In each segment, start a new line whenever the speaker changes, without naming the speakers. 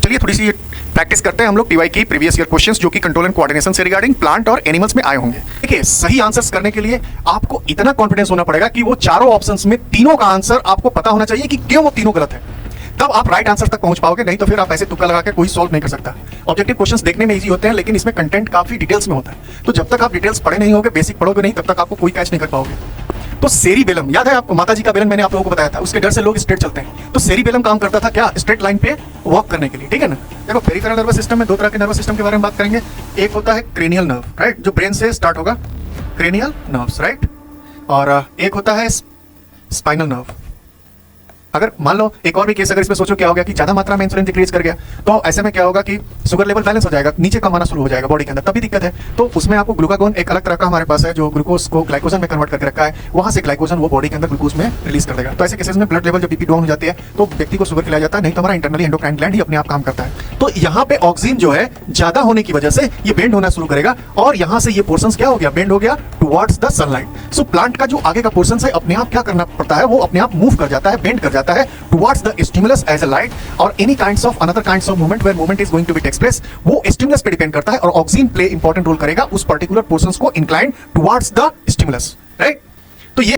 चलिए थोड़ी सी प्रैक्टिस करते हैं हम लोग पीवाई की प्रीवियस ईयर क्वेश्चंस जो कि कंट्रोल एंड कोऑर्डिनेशन से रिगार्डिंग प्लांट और एनिमल्स में आए होंगे। देखिए सही आंसर्स करने के लिए आपको इतना कॉन्फिडेंस होना पड़ेगा कि वो चारों ऑप्शंस में तीनों का आंसर आपको पता होना चाहिए कि क्यों वो तीनों गलत है, तब आप राइट आंसर तक पहुंच पाओगे। नहीं तो फिर आप ऐसे तुक्का लगा के कोई सॉल्व नहीं कर सकता। ऑब्जेक्टिव क्वेश्चंस देखने में इजी होते हैं लेकिन इसमें कंटेंट काफी डिटेल्स में होता है, तो जब तक आप डिटेल्स पढ़े नहीं होगे, बेसिक पढ़ोगे नहीं, तब तक आपको कोई कैच नहीं कर पाओगे। तो सेरिबेलम याद है आपको, माता जी का बेलन मैंने आप लोगों को बताया था, उसके डर से लोग स्ट्रेट चलते हैं। तो सेरिबेलम काम करता था क्या, स्ट्रेट लाइन पे वॉक करने के लिए, ठीक है ना। देखो पेरिफेरल नर्वस सिस्टम में दो तरह के नर्वस सिस्टम के बारे में बात करेंगे। एक होता है क्रेनियल नर्व, राइट, जो ब्रेन से स्टार्ट होगा, क्रेनियल नर्व्स, राइट, और एक होता है स्पाइनल नर्व। अगर मान लो एक और भी केस अगर इसमें सोचो क्या हो गया कि ज्यादा मात्रा में इंसुलिन डिक्रीज कर गया, तो ऐसे में क्या होगा कि शुगर लेवल बैलेंस हो जाएगा, नीचे कम आना शुरू हो जाएगा बॉडी के अंदर, तभी दिक्कत है। तो उसमें आपको ग्लूकागोन एक अलग तरह का हमारे पास है जो ग्लूकोज को ग्लाइकोजन में कन्वर्ट करके रखा है, वहां से ग्लाइकोजन वो बॉडी के अंदर ग्लूकोज में रिलीज कर देगा। तो ऐसे केसेस में ब्लड लेवल जब बीपी डाउन हो जाती है तो व्यक्ति को शुगर खिलाया जाता है, नहीं तो हमारा इंटरनली एंडोक्राइन ग्लैंड ही अपने आप काम करता है। तो यहाँ पे ऑक्सीजन जो है ज्यादा होने की वजह से ये बेंड होना शुरू करेगा और यहाँ से ये पोर्शन क्या हो गया, बेंड हो गया towards the sunlight. So plant का जो आगे का पोर्शन है अपने आप क्या करना पड़ता है, वो अपने आप मूव कर जाता है, बेंड कर जाता है towards the stimulus as a light or any kinds of another kinds of movement where movement is going to be takes place, वो stimulus पे डिपेंड करता है और ऑक्सीजन प्ले इंपॉर्टेंट रोल करेगा उस पर्टिकुलर पोर्शंस को incline towards the stimulus, right. तो ये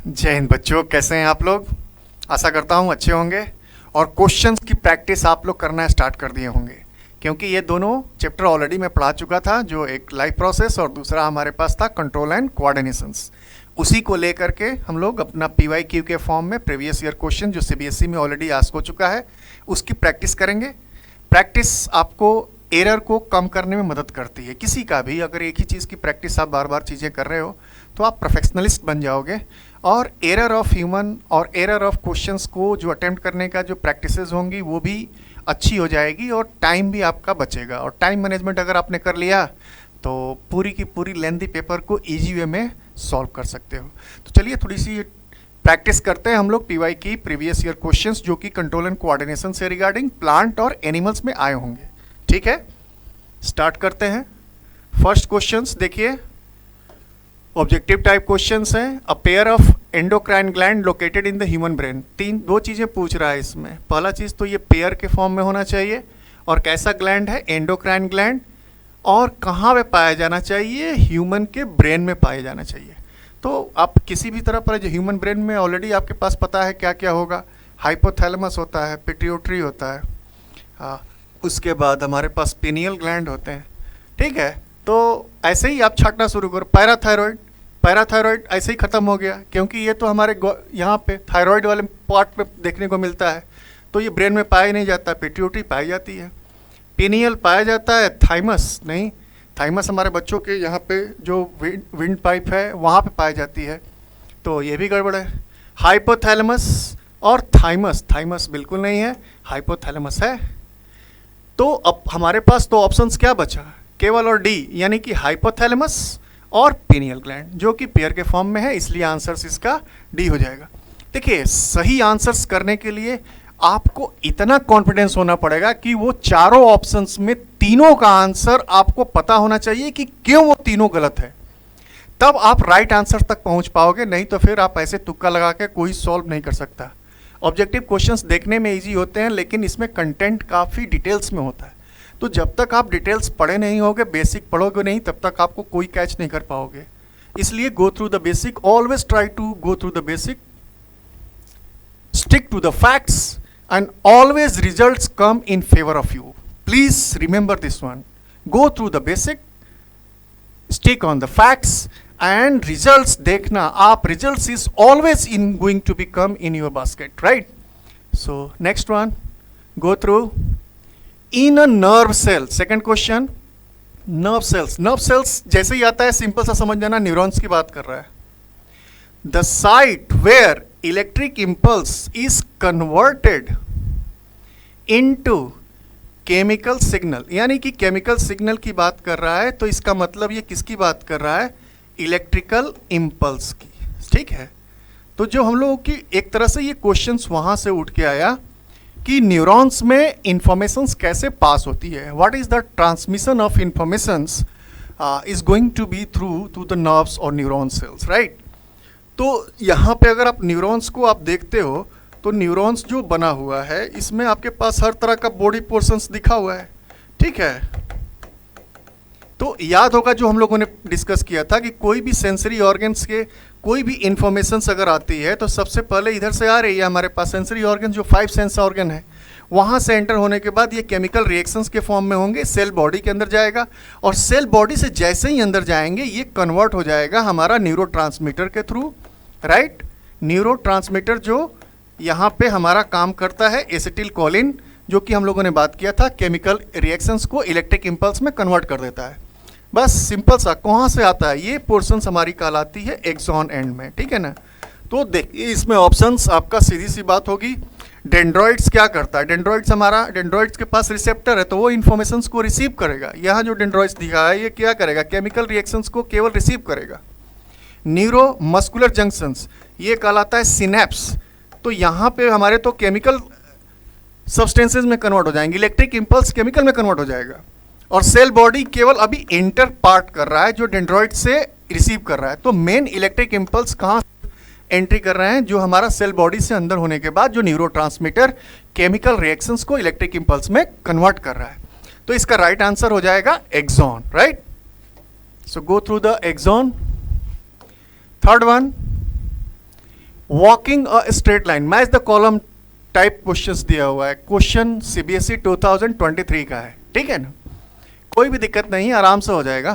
जय हिंद बच्चों, कैसे हैं आप लोग? आशा करता हूं अच्छे होंगे और क्वेश्चंस की प्रैक्टिस आप लोग करना स्टार्ट कर दिए होंगे, क्योंकि ये दोनों चैप्टर ऑलरेडी मैं पढ़ा चुका था, जो एक लाइफ प्रोसेस और दूसरा हमारे पास था कंट्रोल एंड कोऑर्डिनेशंस। उसी को लेकर के हम लोग अपना PYQ के फॉर्म में प्रीवियस ईयर क्वेश्चन जो CBSE में ऑलरेडी आस्क हो चुका है उसकी प्रैक्टिस करेंगे। प्रैक्टिस आपको एरर को कम करने में मदद करती है। किसी का भी अगर एक ही चीज़ की प्रैक्टिस आप बार बार चीज़ें कर रहे हो तो आप प्रोफेशनलिस्ट बन जाओगे और एरर ऑफ ह्यूमन और एरर ऑफ क्वेश्चंस को जो अटेम्प्ट करने का जो प्रैक्टिसेस होंगी वो भी अच्छी हो जाएगी और टाइम भी आपका बचेगा। और टाइम मैनेजमेंट अगर आपने कर लिया तो पूरी की पूरी लेंथी पेपर को इजी वे में सॉल्व कर सकते हो। तो चलिए थोड़ी सी प्रैक्टिस करते हैं हम लोग PY की प्रीवियस ईयर क्वेश्चंस जो कि कंट्रोल एंड कोऑर्डिनेशन से रिगार्डिंग प्लांट और एनिमल्स में आए होंगे, ठीक है। स्टार्ट करते हैं। फर्स्ट क्वेश्चंस देखिए, ऑब्जेक्टिव टाइप क्वेश्चंस हैं। A pair of endocrine gland located in the human brain. दो चीज़ें पूछ रहा है इसमें। पहला चीज़ तो ये पेयर के फॉर्म में होना चाहिए और कैसा ग्लैंड है, एंडोक्राइन ग्लैंड, और कहाँ पे पाया जाना चाहिए, ह्यूमन के ब्रेन में पाया जाना चाहिए। तो आप किसी भी तरह पर जो ह्यूमन ब्रेन में ऑलरेडी आपके पास पता है क्या क्या होगा, हाइपोथैलेमस होता है, पिट्यूटरी होता है, उसके बाद हमारे पास पिनियल ग्लैंड होते हैं, ठीक है। तो ऐसे ही आप छाटना शुरू करो। पैराथायरॉयड, पैराथायरॉयड ऐसे ही ख़त्म हो गया क्योंकि ये तो हमारे यहाँ पे थायराइड वाले पार्ट पे देखने को मिलता है, तो ये ब्रेन में पाया नहीं जाता। पिट्यूटरी पाई जाती है, पिनियल पाया जाता है, थाइमस नहीं, थाइमस हमारे बच्चों के यहाँ पे जो विंड पाइप है वहाँ पे पाई जाती है, तो ये भी गड़बड़ है। हाइपोथैलेमस और थाइमस, थाइमस बिल्कुल नहीं है, हाइपोथैलेमस है। तो अब हमारे पास तो ऑप्शंस क्या बचा, केवल और डी, यानी कि हाइपोथैलेमस और पिनियल ग्लैंड, जो कि पेयर के फॉर्म में है, इसलिए आंसर्स इसका डी हो जाएगा। देखिए सही आंसर्स करने के लिए आपको इतना कॉन्फिडेंस होना पड़ेगा कि वो चारों ऑप्शंस में तीनों का आंसर आपको पता होना चाहिए कि क्यों वो तीनों गलत है, तब आप राइट आंसर तक पहुंच पाओगे। नहीं तो फिर आप ऐसे तुक्का लगा के कोई सॉल्व नहीं कर सकता। ऑब्जेक्टिव क्वेश्चंस देखने में इजी होते हैं लेकिन इसमें कंटेंट काफ़ी डिटेल्स में होता है, तो जब तक आप डिटेल्स पढ़े नहीं होगे, बेसिक पढ़ोगे नहीं, तब तक आपको कोई कैच नहीं कर पाओगे। इसलिए go through the basic, always try to go through the basic, stick to the facts and always results come in favour of you. Please remember this one, go through the basic, stick on the facts and results देखना आप, results is always in going to be come in your basket, right. So next one, go through in a nerve cell. Second question, nerve cells. Nerve sales जैसे ही आता है simple सा समझ जाना, neurons की बात कर रहा है। The site where electric impulse is converted into chemical signal, यानी कि केमिकल सिग्नल की बात कर रहा है, तो इसका मतलब ये किसकी बात कर रहा है, इलेक्ट्रिकल इम्पल्स की, ठीक है। तो जो हम लोगों की एक तरह से ये क्वेश्चंस वहां से उठ के आया कि न्यूरॉन्स में इंफॉर्मेशंस कैसे पास होती है, what is the transmission of informations is going to be through the nerves और न्यूरॉन सेल्स, राइट। तो यहाँ पे अगर आप न्यूरॉन्स को आप देखते हो तो न्यूरॉन्स जो बना हुआ है इसमें आपके पास हर तरह का बॉडी पोर्शंस दिखा हुआ है, ठीक है। तो याद होगा जो हम लोगों ने डिस्कस किया था कि कोई भी सेंसरी ऑर्गन्स के कोई भी इंफॉर्मेशंस अगर आती है तो सबसे पहले इधर से आ रही है हमारे पास सेंसरी ऑर्गन, जो 5 सेंस ऑर्गन है, वहाँ से एंटर होने के बाद ये केमिकल रिएक्शंस के फॉर्म में होंगे, सेल बॉडी के अंदर जाएगा और सेल बॉडी से जैसे ही अंदर जाएंगे ये कन्वर्ट हो जाएगा हमारा न्यूरोट्रांसमीटर के थ्रू, राइट। न्यूरोट्रांसमीटर जो यहाँ पे हमारा काम करता है एसिटिल कोलिन, जो कि हम लोगों ने बात किया था, केमिकल रिएक्शंस को इलेक्ट्रिक इम्पल्स में कन्वर्ट कर देता है। बस सिंपल सा कहाँ से आता है, ये पोर्शंस हमारी कहलाती है एक्सॉन एंड में, ठीक है ना। तो देखिए इसमें ऑप्शंस आपका सीधी सी बात होगी। डेंड्रॉइड्स क्या करता है, डेंड्रॉइड्स के पास रिसेप्टर है तो वो इन्फॉर्मेशंस को रिसीव करेगा। यहाँ जो डेंड्रॉइड्स दिखा है ये क्या करेगा, केमिकल रिएक्शंस को केवल रिसीव करेगा। न्यूरो मस्कुलर जंक्शंस ये कहलाता है सिनेप्स, तो यहाँ पे हमारे तो केमिकल सब्सटेंसेज में कन्वर्ट हो जाएंगे, इलेक्ट्रिक इम्पल्स केमिकल में कन्वर्ट हो जाएगा। और सेल बॉडी केवल अभी इंटर पार्ट कर रहा है जो डेंड्रॉइड से रिसीव कर रहा है। तो मेन इलेक्ट्रिक इम्पल्स कहाँ एंट्री कर रहे हैं, जो हमारा सेल बॉडी से अंदर होने के बाद जो न्यूरोट्रांसमीटर केमिकल रिएक्शंस को इलेक्ट्रिक इम्पल्स में कन्वर्ट कर रहा है। तो इसका राइट आंसर हो जाएगा axon, right. So go through the axon. Third one, walking a straight line, match the column type questions दिया हुआ है। क्वेश्चन सीबीएसई 2023 का है, ठीक है ना, कोई भी दिक्कत नहीं, आराम से हो जाएगा।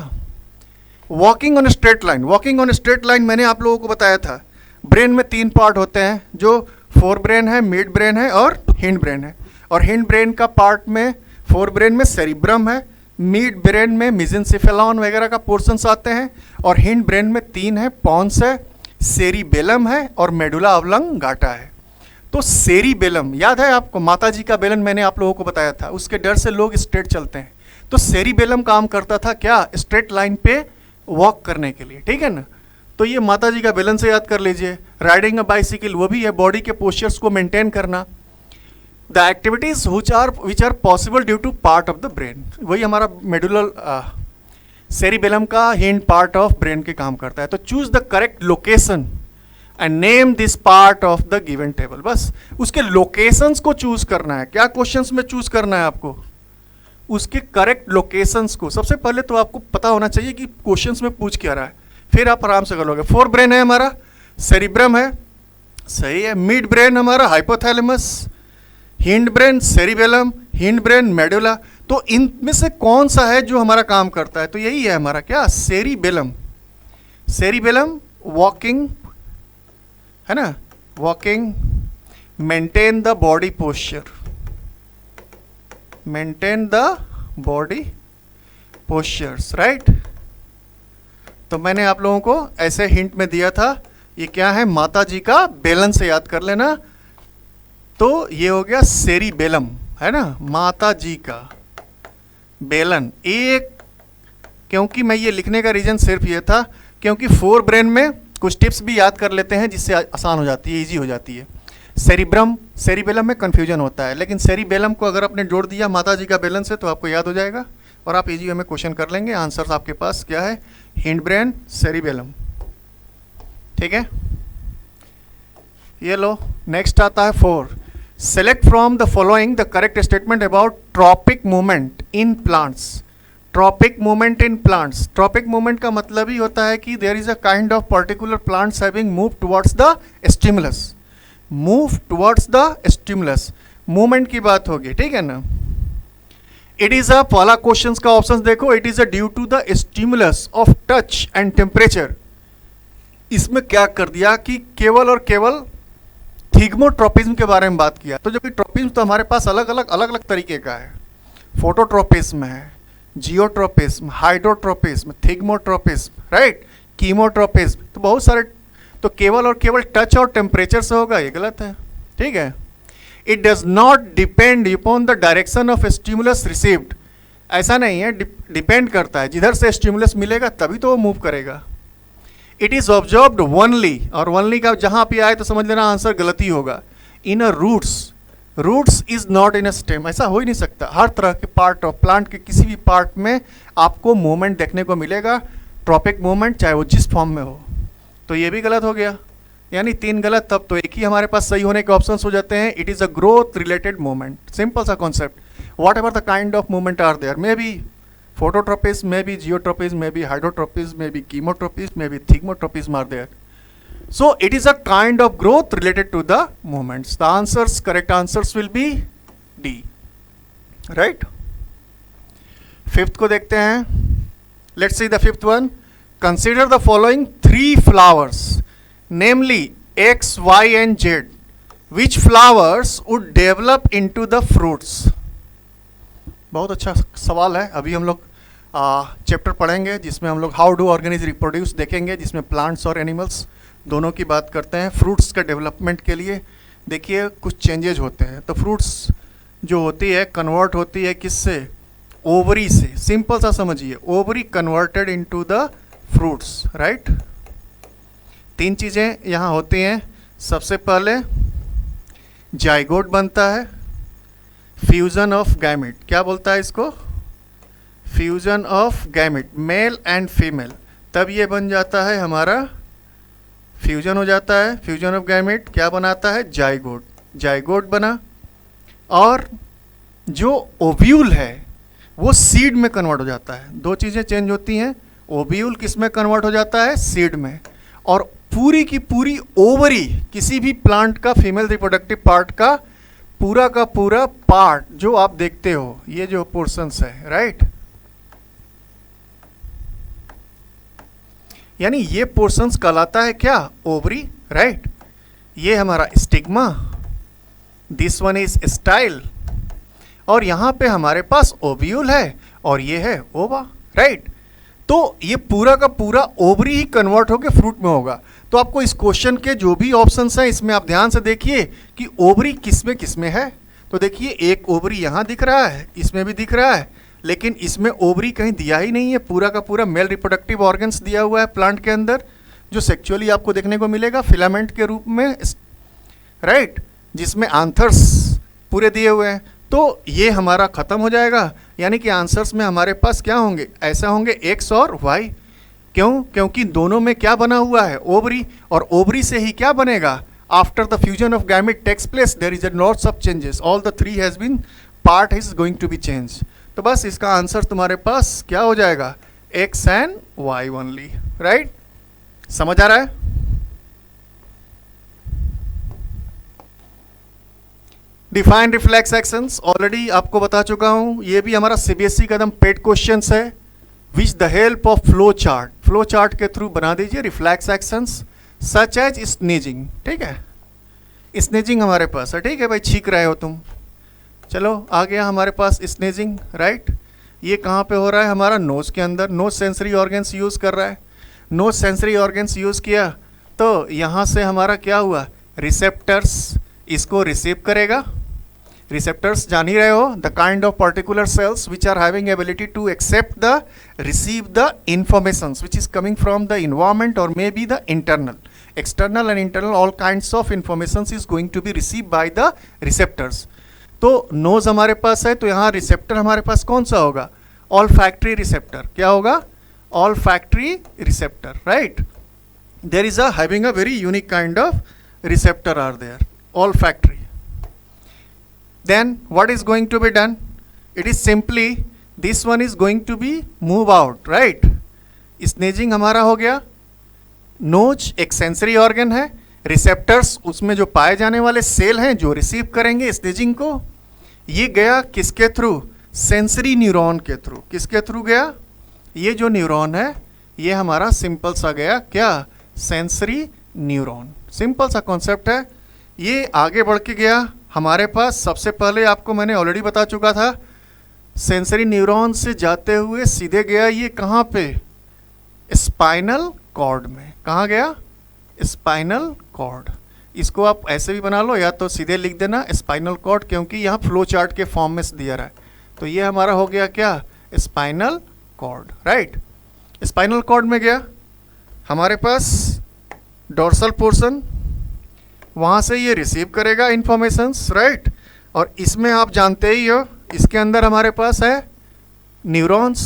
Walking on straight line, walking on straight line मैंने आप लोगों को बताया था। ब्रेन में 3 पार्ट होते हैं, जो फोर ब्रेन है, मिड ब्रेन है और हिंड ब्रेन है। और हिंड ब्रेन का पार्ट में फोर ब्रेन में सेरिब्रम है, मिड ब्रेन में मेसेंसेफेलॉन वगैरह का पोर्शंस आते हैं, और हिंड ब्रेन में 3 है, पॉन्स है, सेरिबेलम है और मेडुला ऑब्लंगाटा है। तो सेरिबेलम याद है आपको, माता जी का बेलन मैंने आप लोगों को बताया था, उसके डर से लोग स्ट्रेट चलते हैं। तो सेरिबेलम काम करता था क्या, स्ट्रेट लाइन पे वॉक करने के लिए, ठीक है ना। तो ये माता जी का बेलन से याद कर लीजिए। राइडिंग अ बाइसिकल वो भी है, बॉडी के पोस्चर्स को मेंटेन करना। The activities which are possible due to part of the brain, वही हमारा मेडुलर सेरिबेलम का हिंड पार्ट ऑफ ब्रेन के काम करता है। तो choose the correct location and name this part of the given table. बस उसके लोकेशंस को चूज करना है। क्या क्वेश्चंस में चूज करना है आपको, उसके करेक्ट लोकेशंस को। सबसे पहले तो आपको पता होना चाहिए कि क्वेश्चंस में पूछ क्या रहा है, फिर आप आराम से कर लोगे। फोर ब्रेन है हमारा, सेरिब्रम है, सही है। मिड ब्रेन हमारा hypothalamus, hind brain cerebellum, hind brain medulla. तो इनमें से कौन सा है जो हमारा काम करता है, तो यही है हमारा क्या, सेरिबेलम। सेरिबेलम वॉकिंग है ना, walking, maintain the body posture, maintain the body postures, right. तो मैंने आप लोगों को ऐसे हिंट में दिया था, ये क्या है, माता जी का बेलन से याद कर लेना। तो ये हो गया सेरिबेलम, है ना, माता जी का बेलन। एक, क्योंकि मैं ये लिखने का रीजन सिर्फ ये था क्योंकि फोर ब्रेन में कुछ टिप्स भी याद कर लेते हैं जिससे आसान हो जाती है, इजी हो जाती है। सेरिब्रम सेरिबेलम में कन्फ्यूजन होता है, लेकिन सेरिबेलम को अगर आपने जोड़ दिया माता जी का बेलन से तो आपको याद हो जाएगा और आप इजी वे में क्वेश्चन कर लेंगे। आंसर आपके पास क्या है, हिंड ब्रेन सेरिबेलम, ठीक है। ये लो, नेक्स्ट आता है 4, select from the following the correct statement about tropic movement in plants. Tropic movement in plants, tropic movement का मतलब ही होता है कि there is a kind of particular plants having move towards the stimulus, move towards the stimulus, movement की बात होगी, ठीक है ना। इट इज अ, पहला क्वेश्चन का ऑप्शन देखो, it is a due to the stimulus of touch and temperature. इसमें क्या कर दिया कि केवल और केवल थिग्मोट्रोपिज्म के बारे में बात किया। तो जबकि ट्रोपिज्म तो हमारे पास अलग अलग तरीके का है, फोटोट्रोपिज्म है, geotropism, hydrotropism, thigmotropism, right, chemotropism, तो बहुत सारे। तो केवल और केवल टच और टेम्परेचर से होगा, ये गलत है, ठीक है। It does not depend upon the direction of stimulus received, ऐसा नहीं है, डिपेंड करता है, जिधर से स्टिमुलस मिलेगा तभी तो वो मूव करेगा। इट इज ऑब्जर्व्ड वनली, और वनली का जहां पे आए तो समझ लेना आंसर गलत ही होगा। In a roots, roots is not in a stem, ऐसा हो ही नहीं सकता। हर तरह के पार्ट ऑफ प्लांट के किसी भी पार्ट में आपको मूवमेंट देखने को मिलेगा, ट्रॉपिक मूवमेंट, चाहे वो जिस फॉर्म में हो। तो ये भी गलत हो गया। यानी 3 गलत, तब तो एक ही हमारे पास सही होने के ऑप्शंस हो जाते हैं. It is a growth related movement. Simple सा concept. Whatever the kind of movement are there, maybe phototropism, maybe geotropism, maybe hydrotropism, maybe chemotropism, maybe thigmotropism are there. So it is a kind of growth related to the movements. The answers, correct answers will be D. Right? Fifth को देखते हैं. Let's see the fifth one. Consider the following 3 flowers, namely X, Y and Z. Which flowers would develop into the fruits? बहुत अच्छा सवाल है. अभी हम लोग चैप्टर पढ़ेंगे जिसमें हम लोग हाउ डू ऑर्गेनिज रिप्रोड्यूस देखेंगे, जिसमें प्लांट्स और एनिमल्स दोनों की बात करते हैं. फ्रूट्स के डेवलपमेंट के लिए देखिए कुछ चेंजेज होते हैं. तो फ्रूट्स जो होती है कन्वर्ट होती है किससे? ओवरी से. सिंपल सा समझिए, ovary converted into the fruits. Right? 3 चीज़ें यहाँ होती हैं. सबसे पहले जाइगोट बनता है, फ्यूजन ऑफ गैमेट. क्या बोलता है इसको? Fusion of gamete, male and female. तब ये बन जाता है हमारा, फ्यूजन हो जाता है. फ्यूजन ऑफ गैमेट क्या बनाता है? जाइगोट. जाइगोट बना, और जो ओव्यूल है वो सीड में कन्वर्ट हो जाता है. 2 चीज़ें चेंज होती हैं. ओव्यूल किस में कन्वर्ट हो जाता है? सीड में. और पूरी की पूरी ओवरी किसी भी प्लांट का फीमेल रिप्रोडक्टिव पार्ट का पूरा पार्ट जो आप देखते हो, ये जो पोर्शंस है, राइट, यानी ये पोर्शंस कहलाता है क्या? ओवरी. राइट? ये हमारा stigma, this one is style, और यहां पे हमारे पास ओव्यूल है और ये है ओवा. राइट? तो ये पूरा का पूरा ओवरी ही कन्वर्ट होकर फ्रूट में होगा. तो आपको इस क्वेश्चन के जो भी ऑप्शंस हैं इसमें आप ध्यान से देखिए कि ओवरी किस में है. तो देखिए एक ओवरी यहाँ दिख रहा है, इसमें भी दिख रहा है, लेकिन इसमें ओवरी कहीं दिया ही नहीं है. पूरा का पूरा मेल रिप्रोडक्टिव ऑर्गन्स दिया हुआ है प्लांट के अंदर, जो सेक्चुअली आपको देखने को मिलेगा फिलामेंट के रूप में. राइट? जिसमें आंथर्स पूरे दिए हुए हैं. तो ये हमारा खत्म हो जाएगा. यानी कि आंसर्स में हमारे पास क्या होंगे? ऐसा होंगे एक्स और वाई. क्यों? क्योंकि दोनों में क्या बना हुआ है? ओवरी. और ओवरी से ही क्या बनेगा? After the fusion of gamete takes place there is a lots of changes. All the 3 has been part is going to be change. तो बस इसका आंसर तुम्हारे पास क्या हो जाएगा? X and Y only. Right? समझ आ रहा है? डिफाइन रिफ्लेक्स एक्शंस ऑलरेडी आपको बता चुका हूं. ये भी हमारा सीबीएसई का एकदम पेड क्वेश्चंस है. Which the help of flow chart, flow chart के थ्रू बना दीजिए reflex actions such as sneezing. ठीक है? स्नीजिंग हमारे पास है. ठीक है भाई, छींक रहे हो तुम. चलो आ गया हमारे पास स्नीजिंग. राइट? ये कहाँ पे हो रहा है? हमारा नोज के अंदर. नोज सेंसरी ऑर्गन्स यूज़ कर रहा है. नोज सेंसरी ऑर्गन्स यूज़ किया तो यहाँ से हमारा क्या हुआ? रिसेप्टर्स इसको रिसीव करेगा. रिसेप्टर्स जान ही रहे हो, the kind of particular cells which are having ability to accept the receive the informations which is coming from the environment और may be the internal. External and internal all kinds of informations is going to be receive by the receptors. तो nose हमारे पास है, तो यहाँ receptor हमारे पास कौन सा होगा? Olfactory receptor. क्या होगा? Olfactory receptor. Right? There is a having a very unique kind of receptor are there, olfactory. Then what is going to be done? It is simply this one is going to be move out. Right? स्नेजिंग हमारा हो गया. Knows एक sensory organ है. Receptors उसमें जो पाए जाने वाले सेल हैं जो रिसीव करेंगे स्नेजिंग को. ये गया किसके थ्रू? सेंसरी न्यूरॉन के थ्रू. किसके थ्रू गया? ये जो न्यूरॉन है ये हमारा सिंपल सा गया क्या? Sensory neuron. सिंपल सा कॉन्सेप्ट है. ये आगे बढ़ के गया हमारे पास. सबसे पहले आपको मैंने ऑलरेडी बता चुका था, सेंसरी न्यूरॉन से जाते हुए सीधे गया ये कहाँ पे? स्पाइनल कॉर्ड में. कहाँ गया? Spinal cord. इसको आप ऐसे भी बना लो या तो सीधे लिख देना स्पाइनल कॉर्ड, क्योंकि यहाँ फ्लो चार्ट के फॉर्म में दिया रहा है. तो ये हमारा हो गया क्या? Spinal cord. Right? Spinal cord में गया हमारे पास डोर्सल पोर्शन, वहाँ से ये रिसीव करेगा इंफॉर्मेशंस. राइट? और इसमें आप जानते ही हो इसके अंदर हमारे पास है न्यूरॉन्स.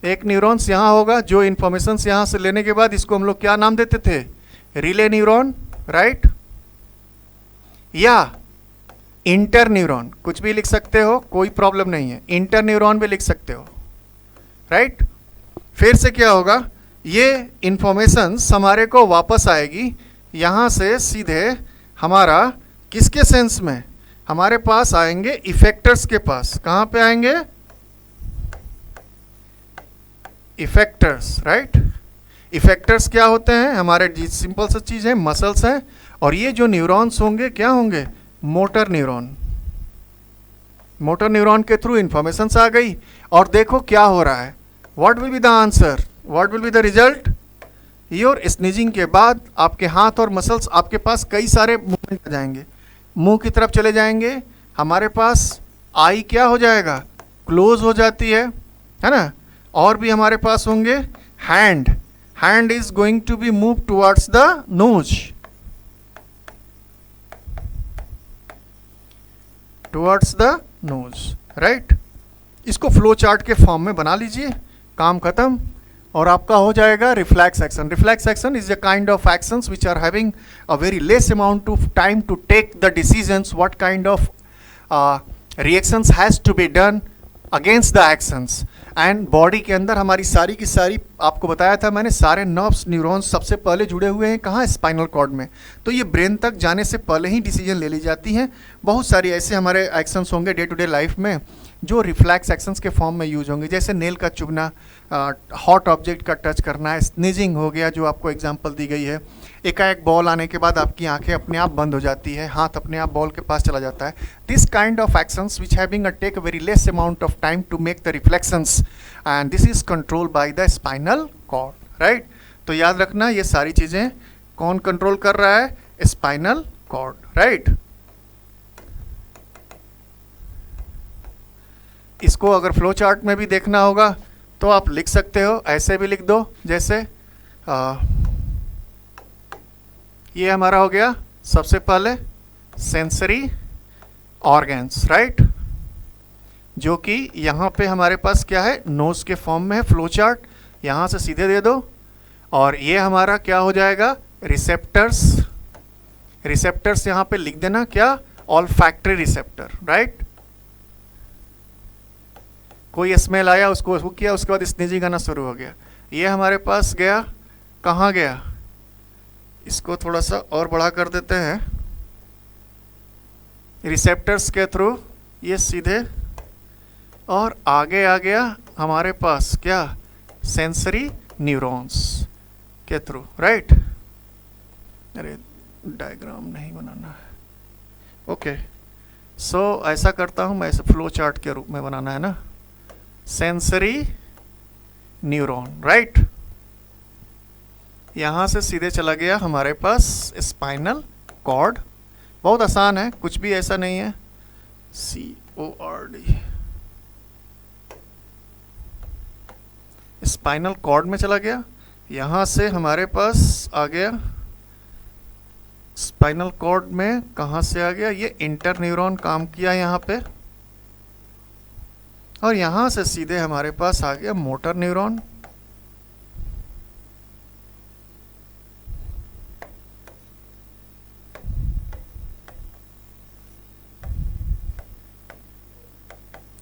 एक न्यूरॉन्स यहाँ होगा जो इन्फॉर्मेशंस यहाँ से लेने के बाद इसको हम लोग क्या नाम देते थे, रिले न्यूरॉन, राइट, या इंटर न्यूरॉन, कुछ भी लिख सकते हो, कोई प्रॉब्लम नहीं है, इंटर न्यूरॉन भी लिख सकते हो, राइट। फिर से क्या होगा, ये इन्फॉर्मेशंस हमारे को वापस आएगी यहाँ से सीधे हमारा किसके सेंस में, हमारे पास आएंगे इफेक्टर्स के पास। कहाँ पे आएंगे, इफेक्टर्स, राइट। इफेक्टर्स क्या होते हैं, हमारे सिंपल सा चीज़ है, मसल्स हैं, और ये जो न्यूरॉन्स होंगे क्या होंगे, मोटर न्यूरॉन। मोटर न्यूरॉन के थ्रू इन्फॉर्मेशंस आ गई, और देखो क्या हो रहा है, what will be the answer, what will be the result, your sneezing के बाद आपके हाथ और मसल्स आपके पास कई सारे मूवमेंट आ जाएंगे, मुंह की तरफ चले जाएंगे, हमारे पास आई क्या हो जाएगा, क्लोज हो जाती है ना, और भी हमारे पास होंगे hand, hand is going to be move towards the nose, towards the nose, right. इसको फ्लो चार्ट के फॉर्म में बना लीजिए, काम खत्म, और आपका हो जाएगा reflex action. Reflex action is a kind of actions which are having a very less amount of time to take the decisions what kind of reactions has to be done against the actions. And body के अंदर हमारी सारी की सारी, आपको बताया था मैंने, सारे नर्व्स न्यूरॉन्स सबसे पहले जुड़े हुए हैं कहाँ, स्पाइनल कॉर्ड में, तो ये ब्रेन तक जाने से पहले ही डिसीजन ले ली जाती हैं। बहुत सारी ऐसे हमारे एक्शंस होंगे डे टू डे लाइफ में जो रिफ्लेक्स एक्शंस के फॉर्म में यूज होंगे, जैसे नेल का चुभना, हॉट ऑब्जेक्ट का टच करना, स्नीजिंग हो गया जो आपको एग्जांपल दी गई है, एकाएक बॉल आने के बाद आपकी आंखें अपने आप बंद हो जाती है, हाथ अपने आप बॉल के पास चला जाता है। This kind of actions which having a take a very less amount of time to make the reflections, and this is control by the spinal cord, right. तो याद रखना ये सारी चीज़ें कौन कंट्रोल कर रहा है, स्पाइनल कॉर्ड, राइट। इसको अगर फ्लो चार्ट में भी देखना होगा तो आप लिख सकते हो, ऐसे भी लिख दो, जैसे ये हमारा हो गया सबसे पहले सेंसरी ऑर्गन्स, राइट, जो कि यहाँ पे हमारे पास क्या है, नोज के फॉर्म में है, फ्लो चार्ट यहाँ से सीधे दे दो, और ये हमारा क्या हो जाएगा, रिसेप्टर्स। रिसेप्टर्स यहाँ पे लिख देना क्या, ऑल्फैक्टरी रिसेप्टर, राइट। कोई स्मेल आया, उसको हुक किया, उसके बाद स्नीजिंग आना शुरू हो गया, ये हमारे पास गया, कहाँ गया, इसको थोड़ा सा और बड़ा कर देते हैं, रिसेप्टर्स के थ्रू ये सीधे, और आगे आ गया हमारे पास क्या, सेंसरी न्यूरॉन्स के थ्रू, राइट। अरे डायग्राम नहीं बनाना है, ओके। सो ऐसा करता हूँ मैं, ऐसे फ्लो चार्ट के रूप में बनाना है ना, सेंसरी न्यूरॉन, राइट, यहाँ से सीधे चला गया हमारे पास स्पाइनल कॉर्ड। बहुत आसान है, कुछ भी ऐसा नहीं है, CORD, स्पाइनल कॉर्ड में चला गया, यहाँ से हमारे पास आ गया स्पाइनल कॉर्ड में, कहाँ से आ गया, ये इंटर न्यूरॉन काम किया यहाँ पे, और यहाँ से सीधे हमारे पास आ गया मोटर न्यूरॉन,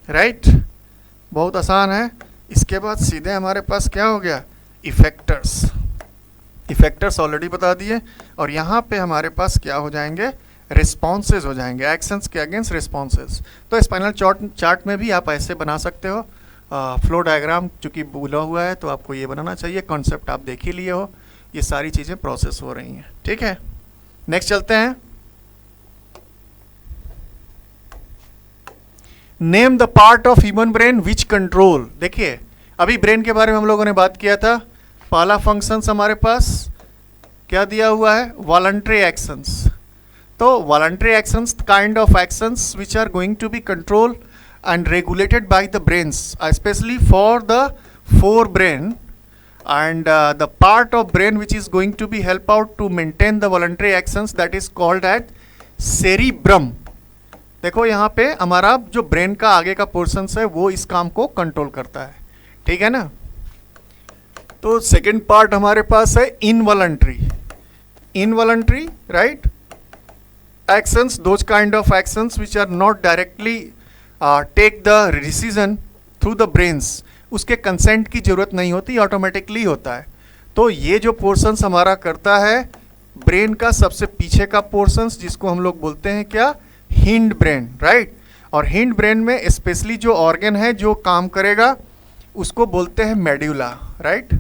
राइट। बहुत आसान है। इसके बाद सीधे हमारे पास क्या हो गया, इफेक्टर्स। इफेक्टर्स ऑलरेडी बता दिए, और यहाँ पे हमारे पास क्या हो जाएंगे, रिस्पॉन्सेज हो जाएंगे, एक्शंस के अगेंस्ट रिस्पॉन्सेज। तो स्पाइनल चार्ट में भी आप ऐसे बना सकते हो। फ्लो डायग्राम चूँकि बोला हुआ है तो आपको ये बनाना चाहिए, कॉन्सेप्ट आप देख ही लिए हो, ये सारी चीज़ें प्रोसेस हो रही हैं, ठीक है। नेक्स्ट चलते हैं, name the part of human brain which control. देखिए अभी ब्रेन के बारे में हम लोगों ने बात किया था, पहला फंक्शंस हमारे पास क्या दिया हुआ है, वॉलंटरी एक्शंस। तो voluntary actions kind of actions which are going to be control and regulated by the brains, especially for the forebrain, and the part of brain which is going to be help out to maintain the voluntary actions, that is called at cerebrum। देखो यहाँ पे हमारा जो brain का आगे का portion है वो इस काम को कंट्रोल करता है, ठीक है ना। तो सेकेंड पार्ट हमारे पास है involuntary. Involuntary, right? Actions, those kind of actions which are not directly take the decision through the brains, उसके कंसेंट की जरूरत नहीं होती, ऑटोमेटिकली होता है. तो ये जो पोर्शंस हमारा करता है ब्रेन का सबसे पीछे का पोर्शंस, जिसको हम लोग बोलते हैं क्या, हिंड ब्रेन, राइट? और हिंड ब्रेन में स्पेशली जो ऑर्गन है जो काम करेगा उसको बोलते हैं मेड्यूला, राइट?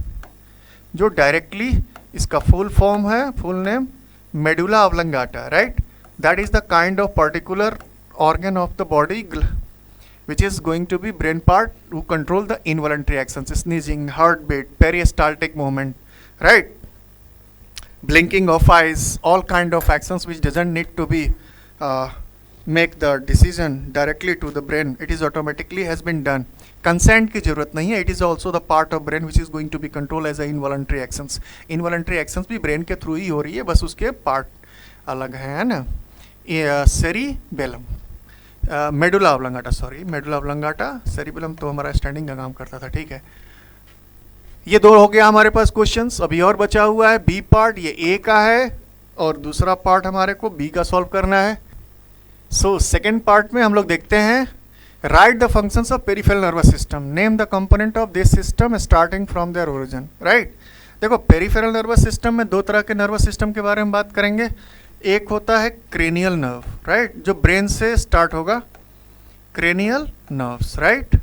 जो डायरेक्टली, इसका फुल फॉर्म है, full name medulla oblongata, right? That is the kind of particular organ of the body which is going to be brain part to control the involuntary actions, sneezing, heartbeat, peristaltic movement, right? Blinking of eyes, all kind of actions which doesn't need to be make the decision directly to the brain. It is automatically has been done. Consent की जरूरत नहीं है. It is also the part of brain which is going to be controlled as a involuntary actions. Involuntary actions भी brain के through ही हो रही है, बस उसके पार्ट अलग है ना. Cerebellum, medulla oblongata, sorry medulla oblongata, cerebellum तो हमारा स्टैंडिंग का काम करता था, ठीक है. ये दो हो गया हमारे पास क्वेश्चंस. अभी और बचा हुआ है बी पार्ट. ये ए का है और दूसरा पार्ट हमारे को बी का सॉल्व करना है. सो सेकेंड पार्ट में हम लोग देखते हैं right the functions of peripheral nervous system, name the component of this system starting from their origin, right? देखो पेरिफेरल नर्वस सिस्टम में दो तरह के नर्वस सिस्टम के बारे में बात करेंगे. एक होता है क्रेनियल नर्व, राइट? जो ब्रेन से स्टार्ट होगा, क्रेनियल नर्व्स, राइट?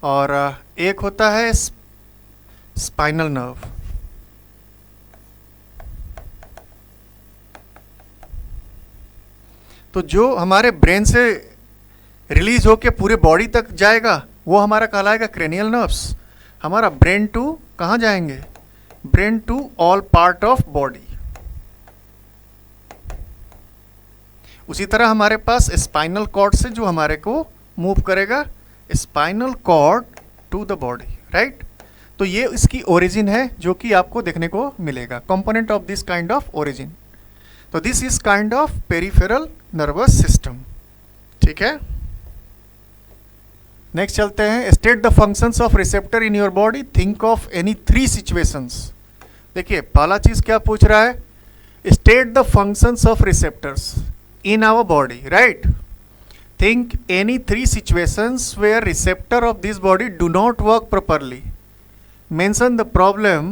और एक होता है स्पाइनल नर्व. तो जो हमारे ब्रेन से रिलीज होके पूरे बॉडी तक जाएगा वो हमारा कहलाएगा क्रेनियल नर्व्स. हमारा ब्रेन टू कहाँ जाएंगे? Brain to all part of body. उसी तरह हमारे पास स्पाइनल कॉर्ड से जो हमारे को मूव करेगा, spinal cord to the body, right? तो ये इसकी ओरिजिन है जो कि आपको देखने को मिलेगा, component of this kind of origin. तो this is kind of peripheral nervous system, ठीक है. नेक्स्ट चलते हैं. State the functions of receptor in your body, think of any 3 situations. देखिए पहला चीज क्या पूछ रहा है, state the functions of receptors in our body, right? Think any 3 situations where receptor of this body do not work properly. Mention the problem